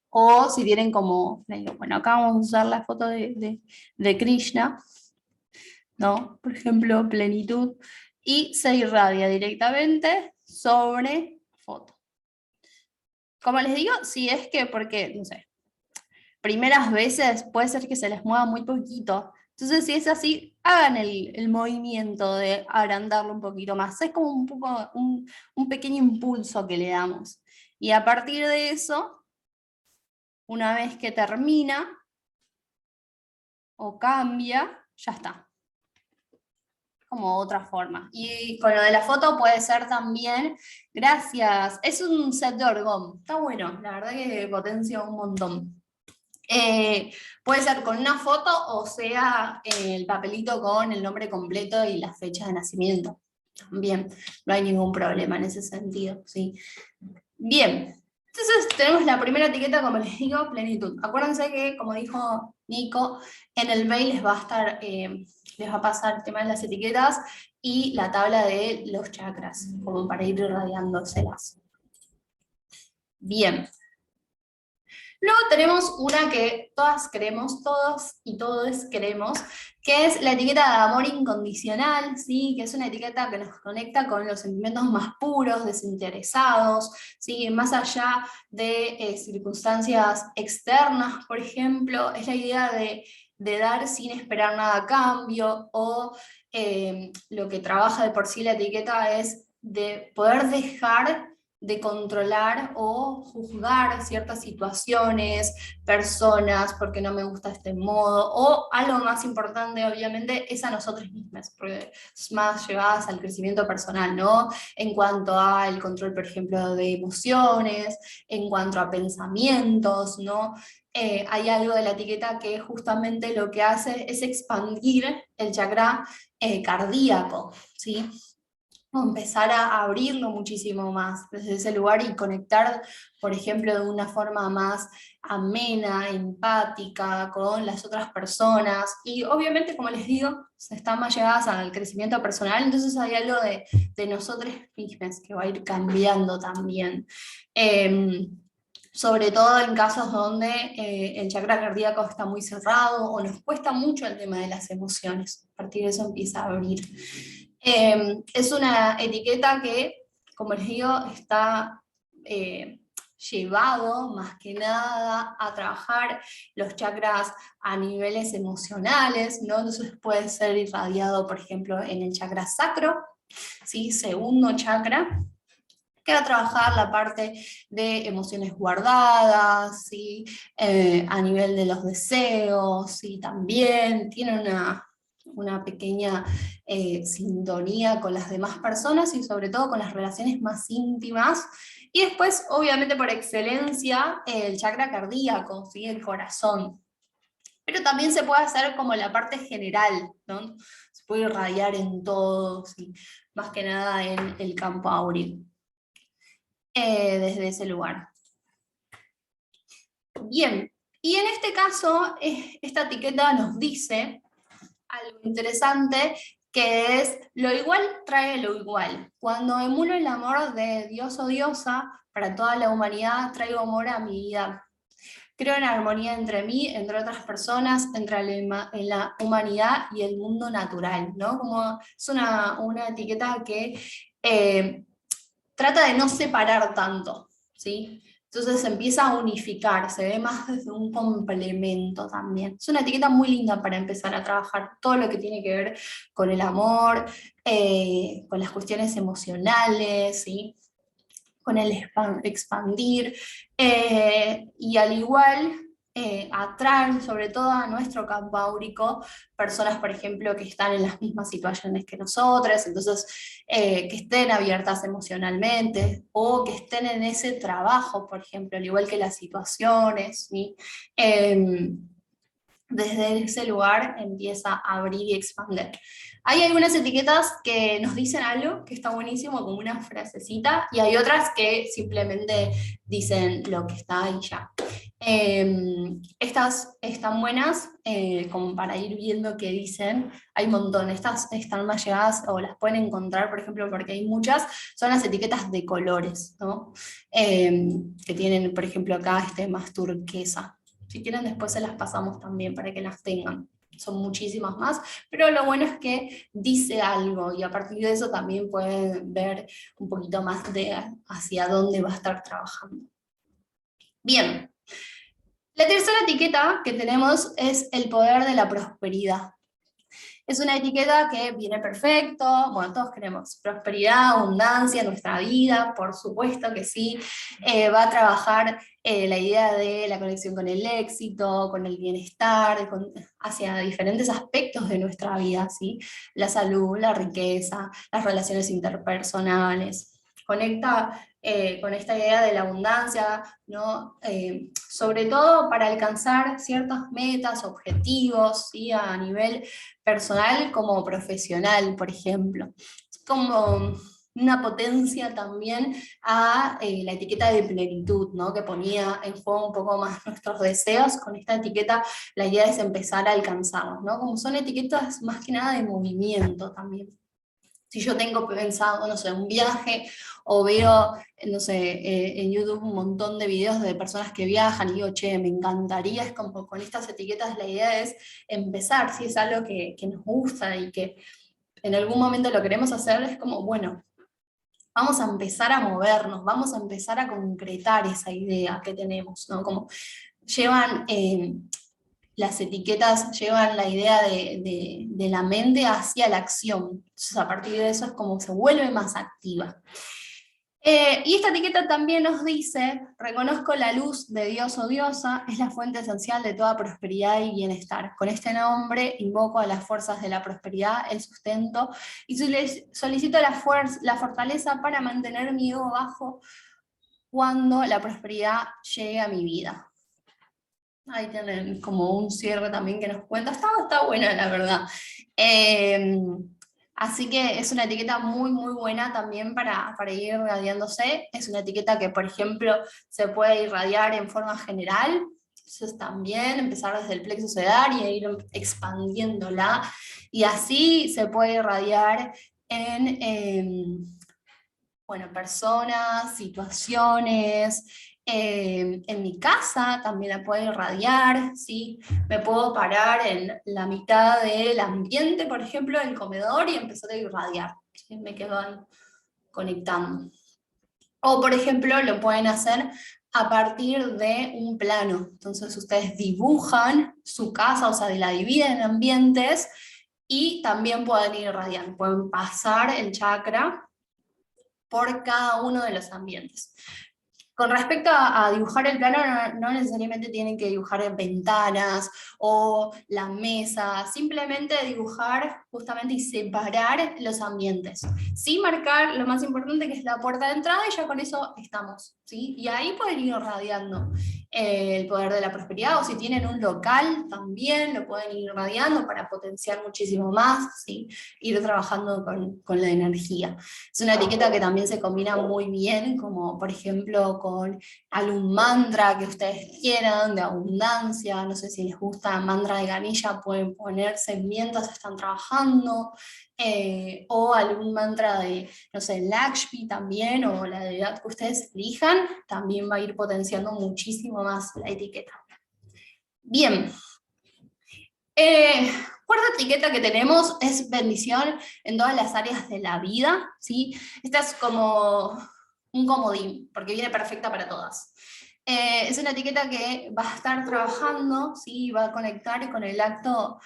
o si tienen como, bueno, acá vamos a usar la foto de Krishna, ¿no? Por ejemplo, plenitud, y se irradia directamente sobre foto. Como les digo, si es que, porque, no sé, primeras veces puede ser que se les mueva muy poquito. Entonces, si es así, hagan el movimiento de agrandarlo un poquito más. Es como un poco un pequeño impulso que le damos. Y a partir de eso, una vez que termina o cambia, ya está. Como otra forma. Y con lo de la foto puede ser también, gracias, es un set de orgón. Está bueno, la verdad que potencia un montón. Puede ser con una foto o sea el papelito con el nombre completo y la fecha de nacimiento. También, no hay ningún problema en ese sentido, ¿sí? Bien, entonces tenemos la primera etiqueta, como les digo, plenitud. Acuérdense que, como dijo Nico, en el mail les va a estar, les va a pasar el tema de las etiquetas y la tabla de los chakras, como para ir irradiándoselas. Bien. Luego tenemos una que todas queremos, todos y todos queremos, que es la etiqueta de amor incondicional, ¿sí? Que es una etiqueta que nos conecta con los sentimientos más puros, desinteresados, ¿sí? Más allá de circunstancias externas, por ejemplo, es la idea de dar sin esperar nada a cambio, o lo que trabaja de por sí la etiqueta es de poder dejar de controlar o juzgar ciertas situaciones, personas, porque no me gusta este modo, o algo más importante, obviamente, es a nosotros mismos, porque es más llevadas al crecimiento personal, ¿no? En cuanto al control, por ejemplo, de emociones, en cuanto a pensamientos, ¿no? Hay algo de la etiqueta que justamente lo que hace es expandir el chakra cardíaco, ¿sí? O empezar a abrirlo muchísimo más desde ese lugar y conectar, por ejemplo, de una forma más amena, empática con las otras personas. Y obviamente, como les digo, se están más llegadas al crecimiento personal, entonces hay algo de nosotros mismos que va a ir cambiando también. Sobre todo en casos donde el chakra cardíaco está muy cerrado o nos cuesta mucho el tema de las emociones. A partir de eso empieza a abrir. Es una etiqueta que, como les digo, está llevado más que nada a trabajar los chakras a niveles emocionales, ¿no? Entonces puede ser irradiado, por ejemplo, en el chakra sacro, ¿sí? Segundo chakra, que va a trabajar la parte de emociones guardadas, ¿sí? A nivel de los deseos, ¿sí? También tiene una pequeña sintonía con las demás personas y sobre todo con las relaciones más íntimas. Y después, obviamente por excelencia, el chakra cardíaco, ¿sí? El corazón. Pero también se puede hacer como la parte general, ¿no? Se puede irradiar en todo, ¿sí? Más que nada en el campo áureo. Desde ese lugar. Bien, y en este caso, esta etiqueta nos dice algo interesante, que es lo igual trae lo igual. Cuando emulo el amor de Dios o diosa para toda la humanidad, traigo amor a mi vida. Creo en armonía entre mí, entre otras personas, entre la humanidad y el mundo natural, ¿no? Como es una etiqueta que trata de no separar tanto, ¿sí? Entonces se empieza a unificar, se ve más desde un complemento también. Es una etiqueta muy linda para empezar a trabajar todo lo que tiene que ver con el amor, con las cuestiones emocionales, ¿sí? Con el expandir, y al igual atraen sobre todo a nuestro campo áurico personas, por ejemplo, que están en las mismas situaciones que nosotras, entonces que estén abiertas emocionalmente o que estén en ese trabajo, por ejemplo, al igual que las situaciones, ¿sí? Desde ese lugar empieza a abrir y expandir. Hay algunas etiquetas que nos dicen algo que está buenísimo, como una frasecita, y hay otras que simplemente dicen lo que está ahí ya. Estas están buenas, como para ir viendo qué dicen. Hay un montón, estas están más llegadas o las pueden encontrar, por ejemplo, porque hay muchas, son las etiquetas de colores, ¿no? Que tienen, por ejemplo, acá más turquesa. Si quieren después se las pasamos también para que las tengan. Son muchísimas más, pero lo bueno es que dice algo y a partir de eso también pueden ver un poquito más de hacia dónde va a estar trabajando. Bien, la tercera etiqueta que tenemos es el poder de la prosperidad. Es una etiqueta que viene perfecto, bueno, todos queremos prosperidad, abundancia en nuestra vida, por supuesto que sí. Va a trabajar la idea de la conexión con el éxito, con el bienestar, hacia diferentes aspectos de nuestra vida, ¿sí? La salud, la riqueza, las relaciones interpersonales. Conecta con esta idea de la abundancia, ¿no? Sobre todo para alcanzar ciertas metas, objetivos, ¿sí? A nivel personal como profesional, por ejemplo. Es como una potencia también a la etiqueta de plenitud, ¿no? Que ponía en juego un poco más nuestros deseos. Con esta etiqueta la idea es empezar a alcanzarlos, ¿no? Como son etiquetas más que nada de movimiento también. Si yo tengo pensado, no sé, un viaje o veo, no sé, en YouTube un montón de videos de personas que viajan y digo, che, me encantaría, es como con estas etiquetas la idea es empezar, si es algo que nos gusta y que en algún momento lo queremos hacer, es como, bueno, vamos a empezar a movernos, vamos a empezar a concretar esa idea que tenemos, ¿no? Como llevan las etiquetas llevan la idea de la mente hacia la acción. Entonces, a partir de eso es como se vuelve más activa. Y esta etiqueta también nos dice, reconozco la luz de Dios o diosa, es la fuente esencial de toda prosperidad y bienestar. Con este nombre invoco a las fuerzas de la prosperidad, el sustento, y solicito la fortaleza para mantener mi ego bajo cuando la prosperidad llegue a mi vida. Ahí tienen como un cierre también que nos cuenta. Está buena, la verdad. Así que es una etiqueta muy, muy buena también para ir irradiándose. Es una etiqueta que, por ejemplo, se puede irradiar en forma general. Entonces también empezar desde el plexo solar y ir expandiéndola. Y así se puede irradiar en bueno, personas, situaciones. En mi casa también la puedo irradiar, ¿sí? Me puedo parar en la mitad del ambiente, por ejemplo, del comedor y empezar a irradiar, ¿sí? Me quedo ahí conectando. O, por ejemplo, lo pueden hacer a partir de un plano. Entonces ustedes dibujan su casa, o sea, la dividen en ambientes y también pueden ir irradiando, pueden pasar el chakra por cada uno de los ambientes. Con respecto a dibujar el plano, no necesariamente tienen que dibujar ventanas o la mesa, simplemente dibujar justamente y separar los ambientes. Sí marcar lo más importante que es la puerta de entrada y ya con eso estamos, ¿sí? Y ahí pueden ir radiando el poder de la prosperidad, o si tienen un local también lo pueden ir radiando para potenciar muchísimo más, ¿sí? Ir trabajando con la energía. Es una etiqueta que también se combina muy bien, como por ejemplo con algún mantra que ustedes quieran, de abundancia, no sé si les gusta mantra de Ganesha, pueden ponerse mientras están trabajando, o algún mantra de, no sé, Lakshmi también, o la deidad que ustedes elijan, también va a ir potenciando muchísimo más la etiqueta. Bien. Cuarta etiqueta que tenemos es bendición en todas las áreas de la vida, ¿sí? Esta es como un comodín, porque viene perfecta para todas. Es una etiqueta que va a estar trabajando, ¿sí? Va a conectar con el acto,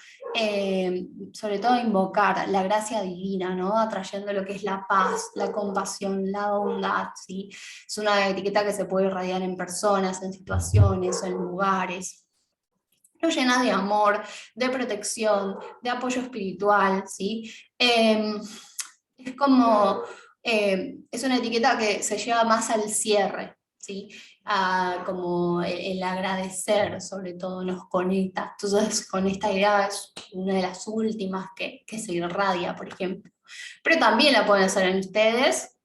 sobre todo invocar la gracia divina, ¿no? Atrayendo lo que es la paz, la compasión, la bondad, ¿sí? Es una etiqueta que se puede irradiar en personas, en situaciones, en lugares. Lo llena de amor, de protección, de apoyo espiritual, ¿sí? Es como, es una etiqueta que se lleva más al cierre, ¿sí? Como el agradecer, sobre todo, nos conecta. Entonces, con esta idea es una de las últimas que se irradia, por ejemplo. Pero también la pueden hacer en ustedes,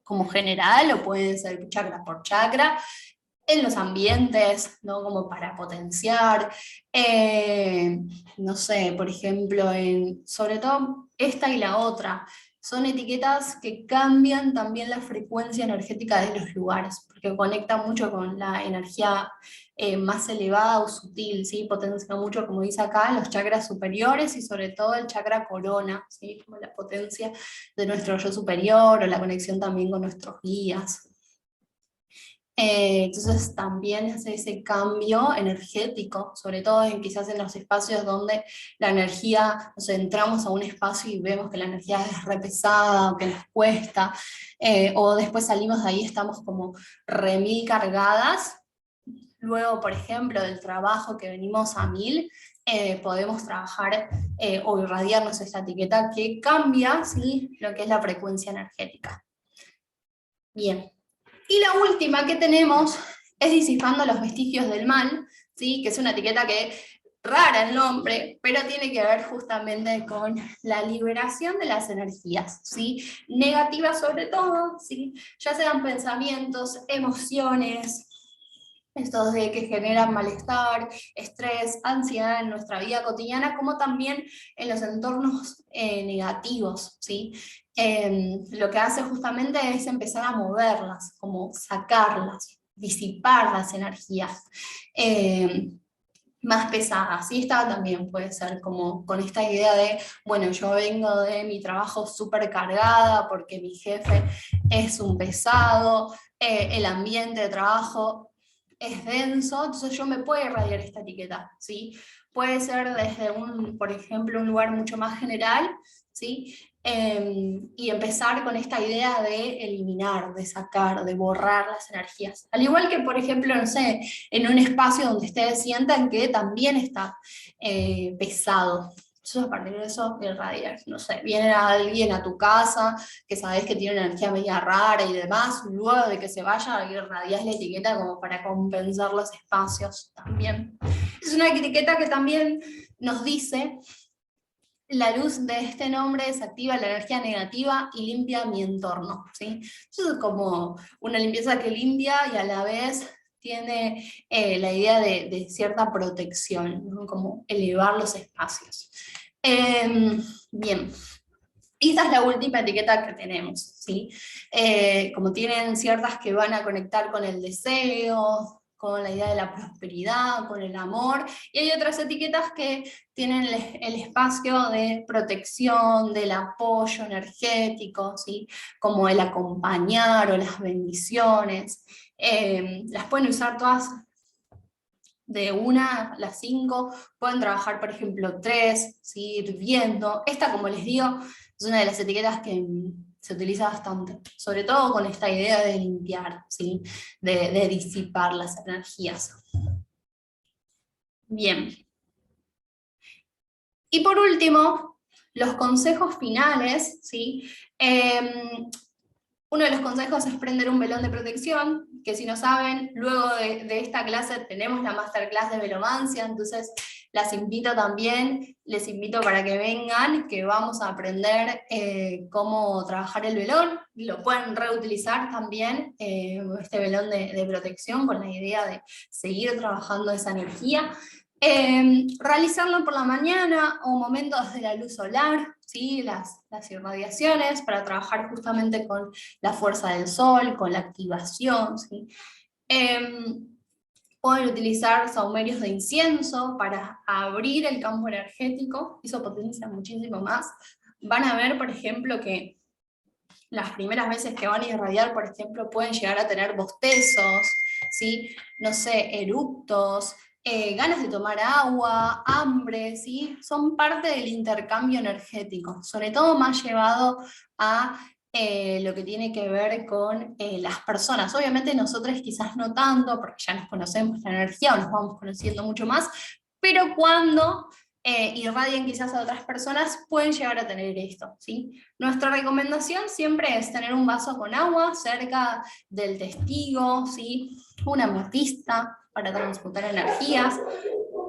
como general, o pueden ser chakra por chakra, en los ambientes, ¿no? Como para potenciar, eh, no sé, por ejemplo, sobre todo esta y la otra, son etiquetas que cambian también la frecuencia energética de los lugares, porque conecta mucho con la energía más elevada o sutil, ¿sí? Potencia mucho, como dice acá, los chakras superiores y sobre todo el chakra corona, ¿sí? Como la potencia de nuestro yo superior o la conexión también con nuestros guías. Entonces también hace ese cambio energético, sobre todo quizás en los espacios donde la energía, nos entramos a un espacio y vemos que la energía es re pesada o que nos cuesta, o después salimos de ahí y estamos como remil cargadas. Luego, por ejemplo, del trabajo que venimos a 1000, podemos trabajar o irradiarnos esta etiqueta que cambia, ¿sí?, lo que es la frecuencia energética. Bien. Y la última que tenemos es Disipando los vestigios del mal, ¿sí? Que es una etiqueta que rara el nombre, pero tiene que ver justamente con la liberación de las energías, ¿sí? Negativas sobre todo, ¿sí? Ya sean pensamientos, emociones, estos de que generan malestar, estrés, ansiedad en nuestra vida cotidiana, como también en los entornos negativos, ¿sí? Lo que hace justamente es empezar a moverlas, como sacarlas, disipar las energías más pesadas. Y esta también puede ser como con esta idea de, bueno, yo vengo de mi trabajo súper cargada porque mi jefe es un pesado, el ambiente de trabajo es denso, entonces yo me puedo irradiar esta etiqueta, ¿sí? Puede ser desde por ejemplo, un lugar mucho más general, ¿sí? Y empezar con esta idea de eliminar, de sacar, de borrar las energías. Al igual que, por ejemplo, no sé, en un espacio donde ustedes sientan que también está pesado. Entonces, a partir de eso, irradiar, no sé, viene alguien a tu casa que sabes que tiene una energía media rara y demás, luego de que se vaya, irradias la etiqueta como para compensar los espacios también. Es una etiqueta que también nos dice: la luz de este nombre desactiva la energía negativa y limpia mi entorno, ¿sí? Eso es como una limpieza que limpia y a la vez tiene la idea de cierta protección, ¿no? Como elevar los espacios. Bien, y esta es la última etiqueta que tenemos, ¿sí? Como tienen ciertas que van a conectar con el deseo, con la idea de la prosperidad, con el amor, y hay otras etiquetas que tienen el espacio de protección, del apoyo energético, ¿sí? Como el acompañar o las bendiciones. Las pueden usar todas de una a las 5, pueden trabajar, por ejemplo, 3, ¿sí? Ir viendo. Esta, como les digo, es una de las etiquetas que se utiliza bastante, sobre todo con esta idea de limpiar, ¿sí? De disipar las energías. Bien. Y por último, los consejos finales, ¿sí? Uno de los consejos es prender un velón de protección, que si no saben, luego de esta clase tenemos la masterclass de velomancia, entonces les invito para que vengan, que vamos a aprender cómo trabajar el velón, y lo pueden reutilizar también, este velón de protección, con la idea de seguir trabajando esa energía. Realizarlo por la mañana o momentos de la luz solar, ¿sí? Las irradiaciones, para trabajar justamente con la fuerza del sol, con la activación, ¿sí? Pueden utilizar sahumerios de incienso para abrir el campo energético, eso potencia muchísimo más. Van a ver, por ejemplo, que las primeras veces que van a irradiar, por ejemplo, pueden llegar a tener bostezos, ¿sí? No sé, eructos, ganas de tomar agua, hambre, ¿sí? Son parte del intercambio energético, sobre todo más llevado a lo que tiene que ver con las personas. Obviamente nosotros quizás no tanto, porque ya nos conocemos la energía o nos vamos conociendo mucho más, pero cuando irradian quizás a otras personas, pueden llegar a tener esto, ¿sí? Nuestra recomendación siempre es tener un vaso con agua cerca del testigo, ¿sí? Una ametista para transmutar energías,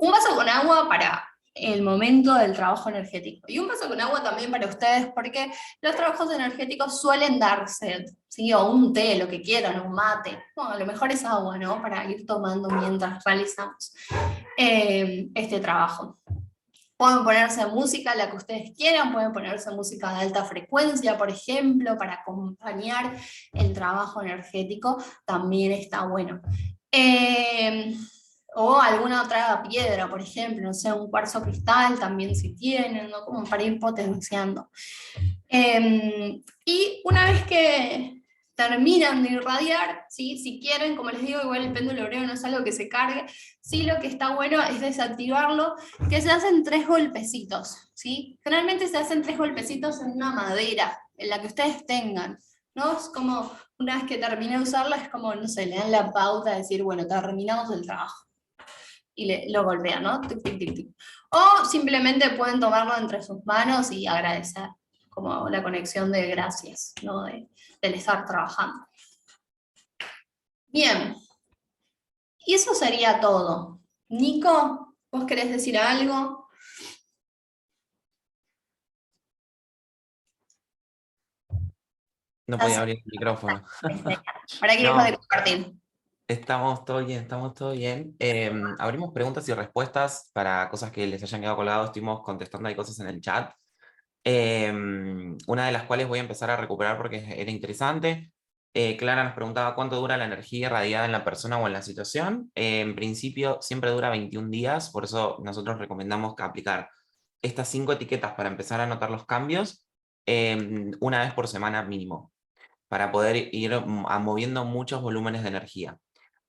un vaso con agua para el momento del trabajo energético. Y un vaso con agua también para ustedes, porque los trabajos energéticos suelen dar sed, ¿sí? O un té, lo que quieran, un mate. Bueno, a lo mejor es agua, ¿no? Para ir tomando mientras realizamos este trabajo. Pueden ponerse música, la que ustedes quieran, pueden ponerse música de alta frecuencia, por ejemplo, para acompañar el trabajo energético, también está bueno. O alguna otra piedra, por ejemplo, no sé, un cuarzo cristal también si tienen, ¿no? Como para ir potenciando. Y una vez que terminan de irradiar, ¿sí? Si quieren, como les digo, igual el péndulo hebreo no es algo que se cargue, sí lo que está bueno es desactivarlo, que se hacen 3 golpecitos, ¿sí? Generalmente se hacen 3 golpecitos en una madera, en la que ustedes tengan, ¿no? Es como, una vez que terminé de usarla, es como, no sé, le dan la pauta de decir, bueno, terminamos el trabajo. Y lo golpean, ¿no? Tic, tic, tic, tic. O simplemente pueden tomarlo entre sus manos y agradecer, como la conexión de gracias, ¿no? Del estar trabajando. Bien, y eso sería todo. Nico, ¿vos querés decir algo? No podía ¿Estás abrir el micrófono. para que dejo de No, compartir? estamos todo bien, estamos todo bien. Abrimos preguntas y respuestas para cosas que les hayan quedado colgados. Estuvimos contestando ahí cosas en el chat. Una de las cuales voy a empezar a recuperar porque era interesante. Clara nos preguntaba cuánto dura la energía irradiada en la persona o en la situación. En principio siempre dura 21 días, por eso nosotros recomendamos aplicar estas 5 etiquetas para empezar a notar los cambios una vez por semana mínimo, para poder ir moviendo muchos volúmenes de energía.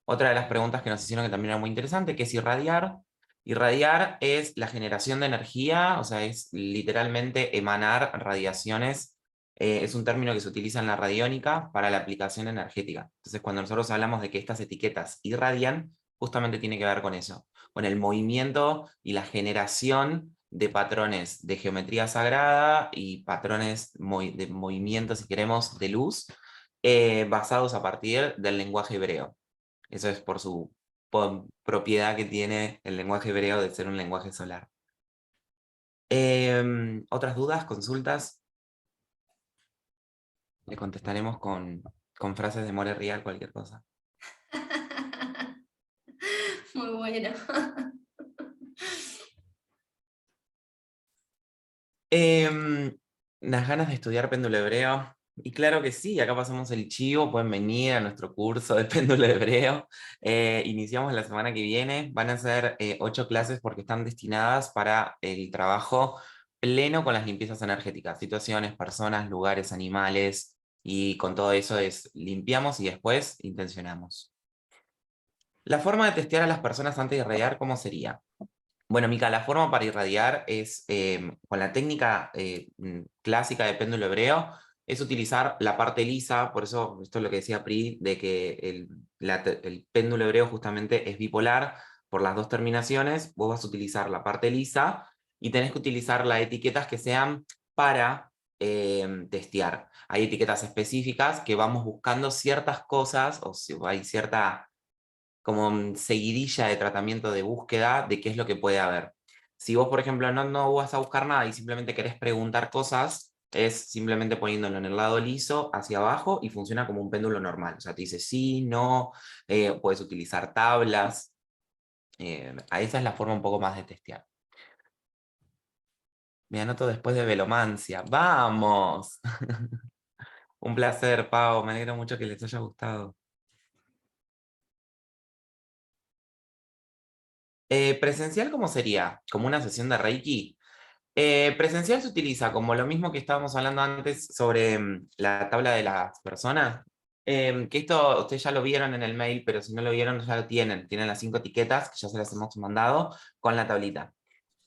Otra de las preguntas que nos hicieron que también era muy interesante, que es irradiar. Irradiar es la generación de energía, o sea, es literalmente emanar radiaciones. Es un término que se utiliza en la radiónica para la aplicación energética. Entonces, cuando nosotros hablamos de que estas etiquetas irradian, justamente tiene que ver con eso, con el movimiento y la generación de patrones de geometría sagrada y patrones de movimiento, si queremos, de luz, basados a partir del lenguaje hebreo. Eso es por su propiedad que tiene el lenguaje hebreo de ser un lenguaje solar. ¿Otras dudas, consultas? Le contestaremos con frases de More Real, cualquier cosa. Muy bueno. Las ganas de estudiar péndulo hebreo. Y claro que sí, acá pasamos el chivo, pueden venir a nuestro curso de péndulo hebreo. Iniciamos la semana que viene, van a ser 8 clases porque están destinadas para el trabajo pleno con las limpiezas energéticas, situaciones, personas, lugares, animales, y con todo eso es limpiamos y después intencionamos. La forma de testear a las personas antes de irradiar, ¿cómo sería? Bueno, Mica, la forma para irradiar es, con la técnica clásica de péndulo hebreo, es utilizar la parte lisa, por eso esto es lo que decía Pri, de que el péndulo hebreo justamente es bipolar por las dos terminaciones. Vos vas a utilizar la parte lisa y tenés que utilizar las etiquetas que sean para testear. Hay etiquetas específicas que vamos buscando ciertas cosas, o si hay cierta como seguidilla de tratamiento de búsqueda de qué es lo que puede haber. Si vos, por ejemplo, no vas a buscar nada y simplemente querés preguntar cosas, es simplemente poniéndolo en el lado liso hacia abajo y funciona como un péndulo normal. O sea, te dice sí, no, puedes utilizar tablas. Esa es la forma un poco más de testear. Me anoto después de Velomancia. ¡Vamos! Un placer, Pau. Me alegro mucho que les haya gustado. ¿Presencial cómo sería? ¿Como una sesión de Reiki? Presencial se utiliza como lo mismo que estábamos hablando antes sobre la tabla de las personas. Que esto ustedes ya lo vieron en el mail, pero si no lo vieron ya lo tienen. Tienen las 5 etiquetas que ya se las hemos mandado con la tablita.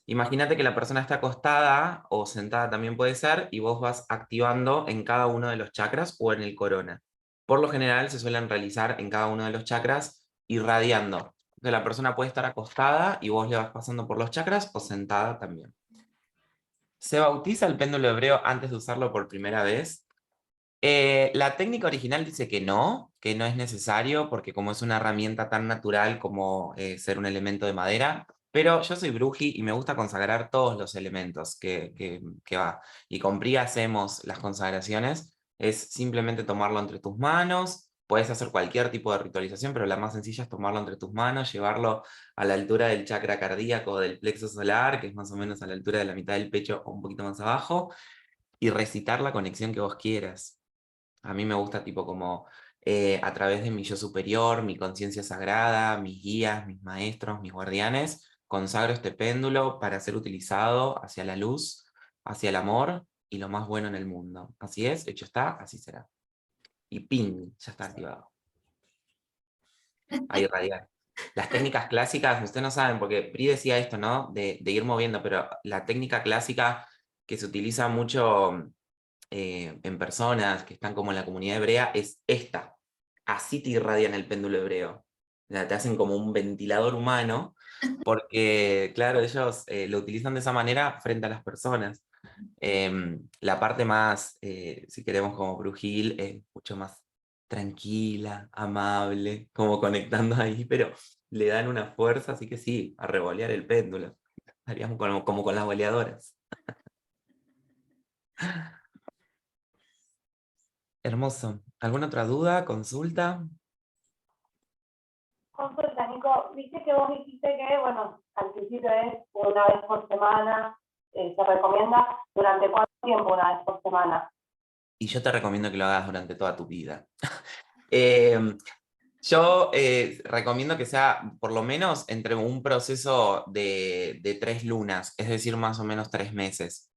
Imagínate que la persona está acostada o sentada también puede ser y vos vas activando en cada uno de los chakras o en el corona. Por lo general se suelen realizar en cada uno de los chakras irradiando. Entonces la persona puede estar acostada y vos le vas pasando por los chakras o sentada también. ¿Se bautiza el péndulo hebreo antes de usarlo por primera vez? La técnica original dice que no es necesario, porque como es una herramienta tan natural como ser un elemento de madera, Pero yo soy bruji y me gusta consagrar todos los elementos que va. Y con Pri hacemos las consagraciones, es simplemente tomarlo entre tus manos, puedes hacer cualquier tipo de ritualización, pero la más sencilla es tomarlo entre tus manos, llevarlo a la altura del chakra cardíaco, del plexo solar, que es más o menos a la altura de la mitad del pecho o un poquito más abajo, y recitar la conexión que vos quieras. A mí me gusta tipo como a través de mi yo superior, mi conciencia sagrada, mis guías, mis maestros, mis guardianes, consagro este péndulo para ser utilizado hacia la luz, hacia el amor y lo más bueno en el mundo. Así es, hecho está, así será. Y ping, ya está activado. Ahí radial. Las técnicas clásicas, ustedes no saben, porque Pri decía esto, ¿no? De ir moviendo, pero la técnica clásica que se utiliza mucho en personas que están como en la comunidad hebrea es esta. Así te irradian el péndulo hebreo. O sea, te hacen como un ventilador humano, porque, claro, ellos lo utilizan de esa manera frente a las personas. La parte más, si queremos, como brujil, es mucho más tranquila, amable, como conectando ahí, pero le dan una fuerza, así que sí, a revolear el péndulo. Estaríamos como con las boleadoras. Hermoso. ¿Alguna otra duda, consulta? Consulta, Nico, viste que vos dijiste que, bueno, al principio es una vez por semana, se recomienda, ¿durante cuánto tiempo una vez por semana? Y yo te recomiendo que lo hagas durante toda tu vida. Eh, yo recomiendo que sea por lo menos entre un proceso de 3 lunas, es decir, más o menos 3 meses.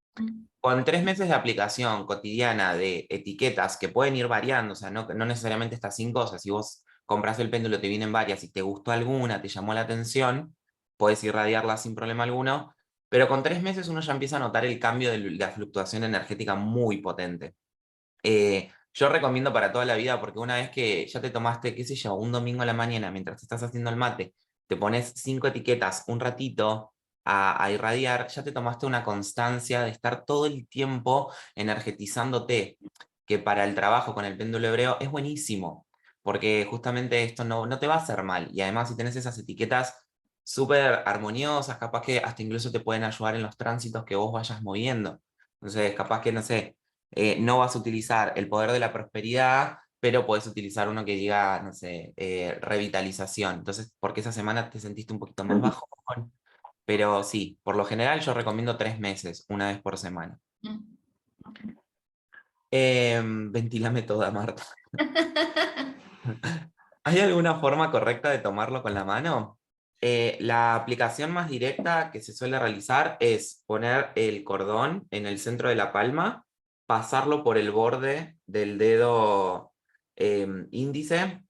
Con 3 meses de aplicación cotidiana de etiquetas que pueden ir variando, o sea, no necesariamente estas 5 cosas, si vos compras el péndulo, te vienen varias y te gustó alguna, te llamó la atención, puedes irradiarla sin problema alguno, pero con 3 meses uno ya empieza a notar el cambio de la fluctuación energética muy potente. Yo recomiendo para toda la vida, porque una vez que ya te tomaste, qué sé yo, un domingo a la mañana, mientras te estás haciendo el mate, te pones 5 etiquetas un ratito a irradiar, ya te tomaste una constancia de estar todo el tiempo energetizándote, que para el trabajo con el péndulo hebreo es buenísimo, porque justamente esto no te va a hacer mal. Y además, si tenés esas etiquetas súper armoniosas, capaz que hasta incluso te pueden ayudar en los tránsitos que vos vayas moviendo. Entonces, capaz que, no sé, no vas a utilizar el poder de la prosperidad, pero puedes utilizar uno que diga, no sé, revitalización. Entonces, porque esa semana te sentiste un poquito más bajo. Pero sí, por lo general yo recomiendo 3 meses, una vez por semana. Ventilame toda, Marta. ¿Hay alguna forma correcta de tomarlo con la mano? La aplicación más directa que se suele realizar es poner el cordón en el centro de la palma, pasarlo por el borde del dedo índice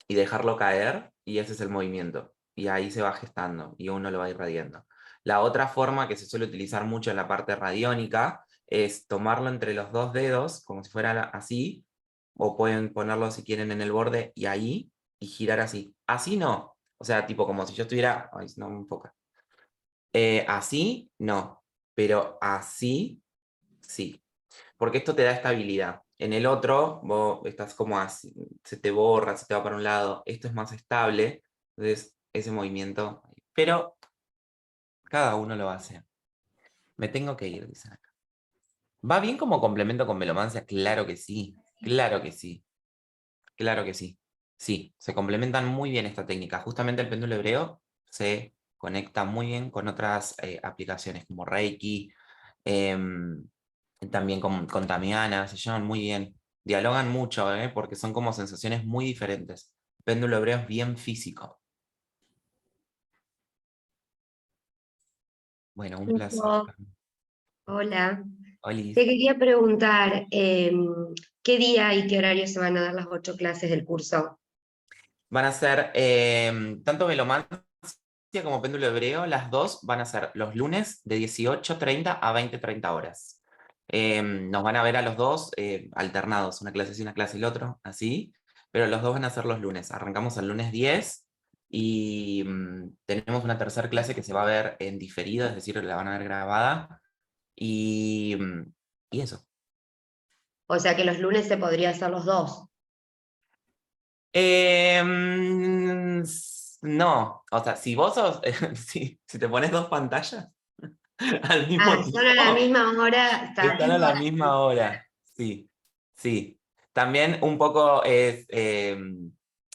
y dejarlo caer, y ese es el movimiento. Y ahí se va gestando y uno lo va irradiando. La otra forma que se suele utilizar mucho en la parte radiónica es tomarlo entre los dos dedos, como si fuera así, o pueden ponerlo si quieren en el borde y ahí y girar así. Así no. O sea, tipo como si yo estuviera. Ay, no me enfoca. Así no. Pero así sí. Porque esto te da estabilidad. En el otro, vos estás como así, se te borra, se te va para un lado. Esto es más estable. Entonces, ese movimiento. Pero cada uno lo hace. Me tengo que ir, dicen acá. ¿Va bien como complemento con velomancia? Claro que sí. Claro que sí. Claro que sí. Sí, se complementan muy bien esta técnica. Justamente el péndulo hebreo se conecta muy bien con otras aplicaciones como Reiki, em, también con Tamiana, se llevan muy bien. Dialogan mucho, porque son como sensaciones muy diferentes. Péndulo hebreo es bien físico. Bueno, un placer. Nico, hola. Olis. Te quería preguntar, ¿qué día y qué horario se van a dar las 8 clases del curso? Van a ser tanto velomancia como péndulo hebreo, las dos van a ser los lunes de 18:30 a 20:30 horas. Nos van a ver a los dos alternados, una clase sí, una clase el otro, así, pero los dos van a ser los lunes. Arrancamos el lunes 10 y tenemos una tercera clase que se va a ver en diferido, es decir, la van a ver grabada. Y eso. O sea que los lunes se podría hacer los dos. Sí No, o sea, si vos sos, si te pones dos pantallas al mismo Son a la tiempo, misma hora. están a la misma hora. Sí, sí. También un poco es,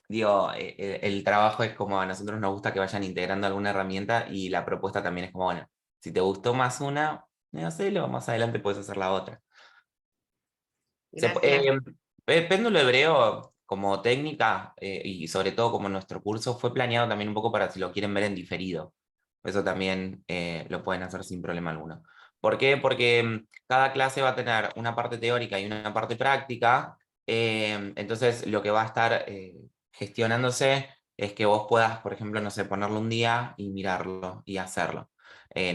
digo, el trabajo es como a nosotros nos gusta que vayan integrando alguna herramienta y la propuesta también es como, bueno, si te gustó más una, no sé, luego más adelante puedes hacer la otra. Gracias. Péndulo hebreo como técnica y sobre todo como nuestro curso fue planeado también un poco para si lo quieren ver en diferido. Eso también lo pueden hacer sin problema alguno. ¿Por qué? Porque cada clase va a tener una parte teórica y una parte práctica. Entonces lo que va a estar gestionándose es que vos puedas, por ejemplo, no sé, ponerlo un día y mirarlo y hacerlo.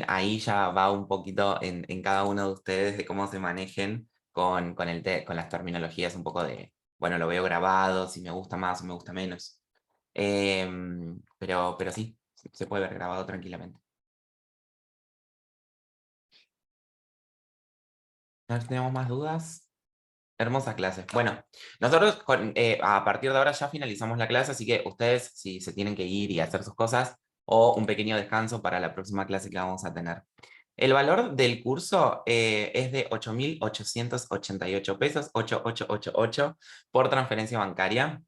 Ahí ya va un poquito en cada uno de ustedes de cómo se manejen con las terminologías un poco de, bueno, lo veo grabado, si me gusta más o me gusta menos. Pero sí, se puede ver grabado tranquilamente. ¿No tenemos más dudas? Hermosa clase. Bueno, nosotros a partir de ahora ya finalizamos la clase, así que ustedes si se tienen que ir y hacer sus cosas o un pequeño descanso para la próxima clase que vamos a tener. El valor del curso es de 8.888 pesos, 8.888 por transferencia bancaria,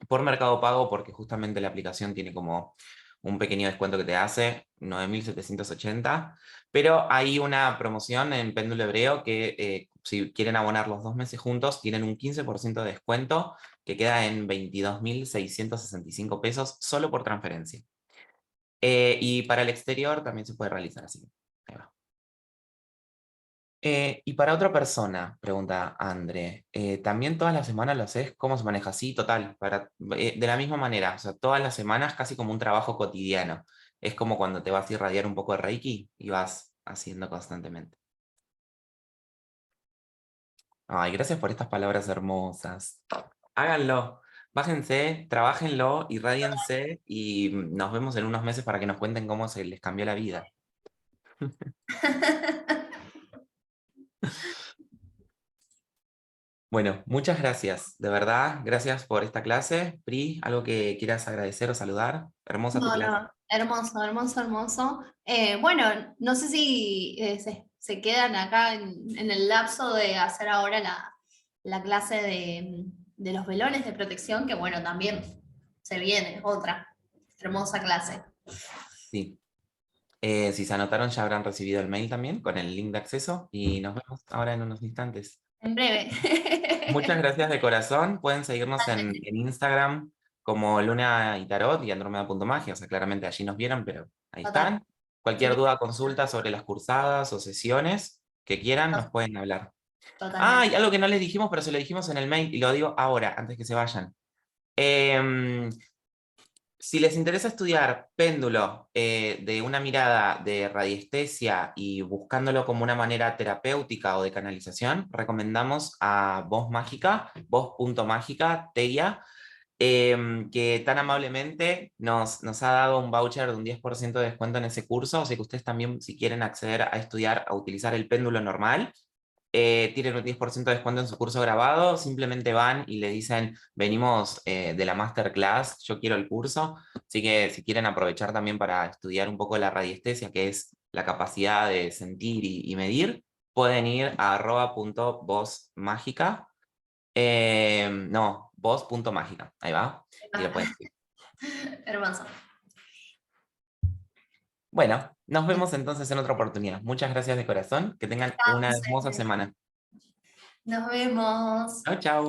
por Mercado Pago, porque justamente la aplicación tiene como un pequeño descuento que te hace, 9.780, pero hay una promoción en Péndulo Hebreo que si quieren abonar los 2 meses juntos, tienen un 15% de descuento que queda en 22.665 pesos solo por transferencia. Y para el exterior también se puede realizar así. Ahí va. Y para otra persona, pregunta André, ¿también todas las semanas lo haces? ¿Cómo se maneja? Sí, total, de la misma manera, o sea, todas las semanas casi como un trabajo cotidiano. Es como cuando te vas a irradiar un poco de Reiki y vas haciendo constantemente. Ay, gracias por estas palabras hermosas. Háganlo, bájense, trabájenlo, irradiense y nos vemos en unos meses para que nos cuenten cómo se les cambió la vida. Bueno, muchas gracias, de verdad, gracias por esta clase. Pri, ¿algo que quieras agradecer o saludar? Hermosa tu No, clase. no, hermoso, hermoso, hermoso. Bueno, no sé si se quedan acá en el lapso de hacer ahora la clase de los velones de protección, que bueno, también se viene otra hermosa clase. Sí. Si se anotaron ya habrán recibido el mail también con el link de acceso y nos vemos ahora en unos instantes. En breve. Muchas gracias de corazón. Pueden seguirnos en Instagram como Luna y Tarot y Andromeda.magia. O sea, claramente allí nos vieron, pero ahí Total. están. Cualquier duda, consulta sobre las cursadas o sesiones que quieran, nos pueden hablar. Ah, Totalmente. y algo que no les dijimos, pero se lo dijimos en el mail y lo digo ahora, antes que se vayan. Si les interesa estudiar péndulo de una mirada de radiestesia y buscándolo como una manera terapéutica o de canalización, recomendamos a Voz Mágica, Voz.mágica, Teia, que tan amablemente nos ha dado un voucher de un 10% de descuento en ese curso, o sea que ustedes también si quieren acceder a estudiar, a utilizar el péndulo normal, tienen un 10% de descuento en su curso grabado, simplemente van y le dicen, venimos de la masterclass, yo quiero el curso, así que si quieren aprovechar también para estudiar un poco la radiestesia, que es la capacidad de sentir y medir, pueden ir a @vozmágica, no, voz.mágica, ahí va, y lo pueden seguir. Hermoso. Bueno, nos vemos entonces en otra oportunidad. Muchas gracias de corazón, que tengan una hermosa semana. Nos vemos. Chao, chao.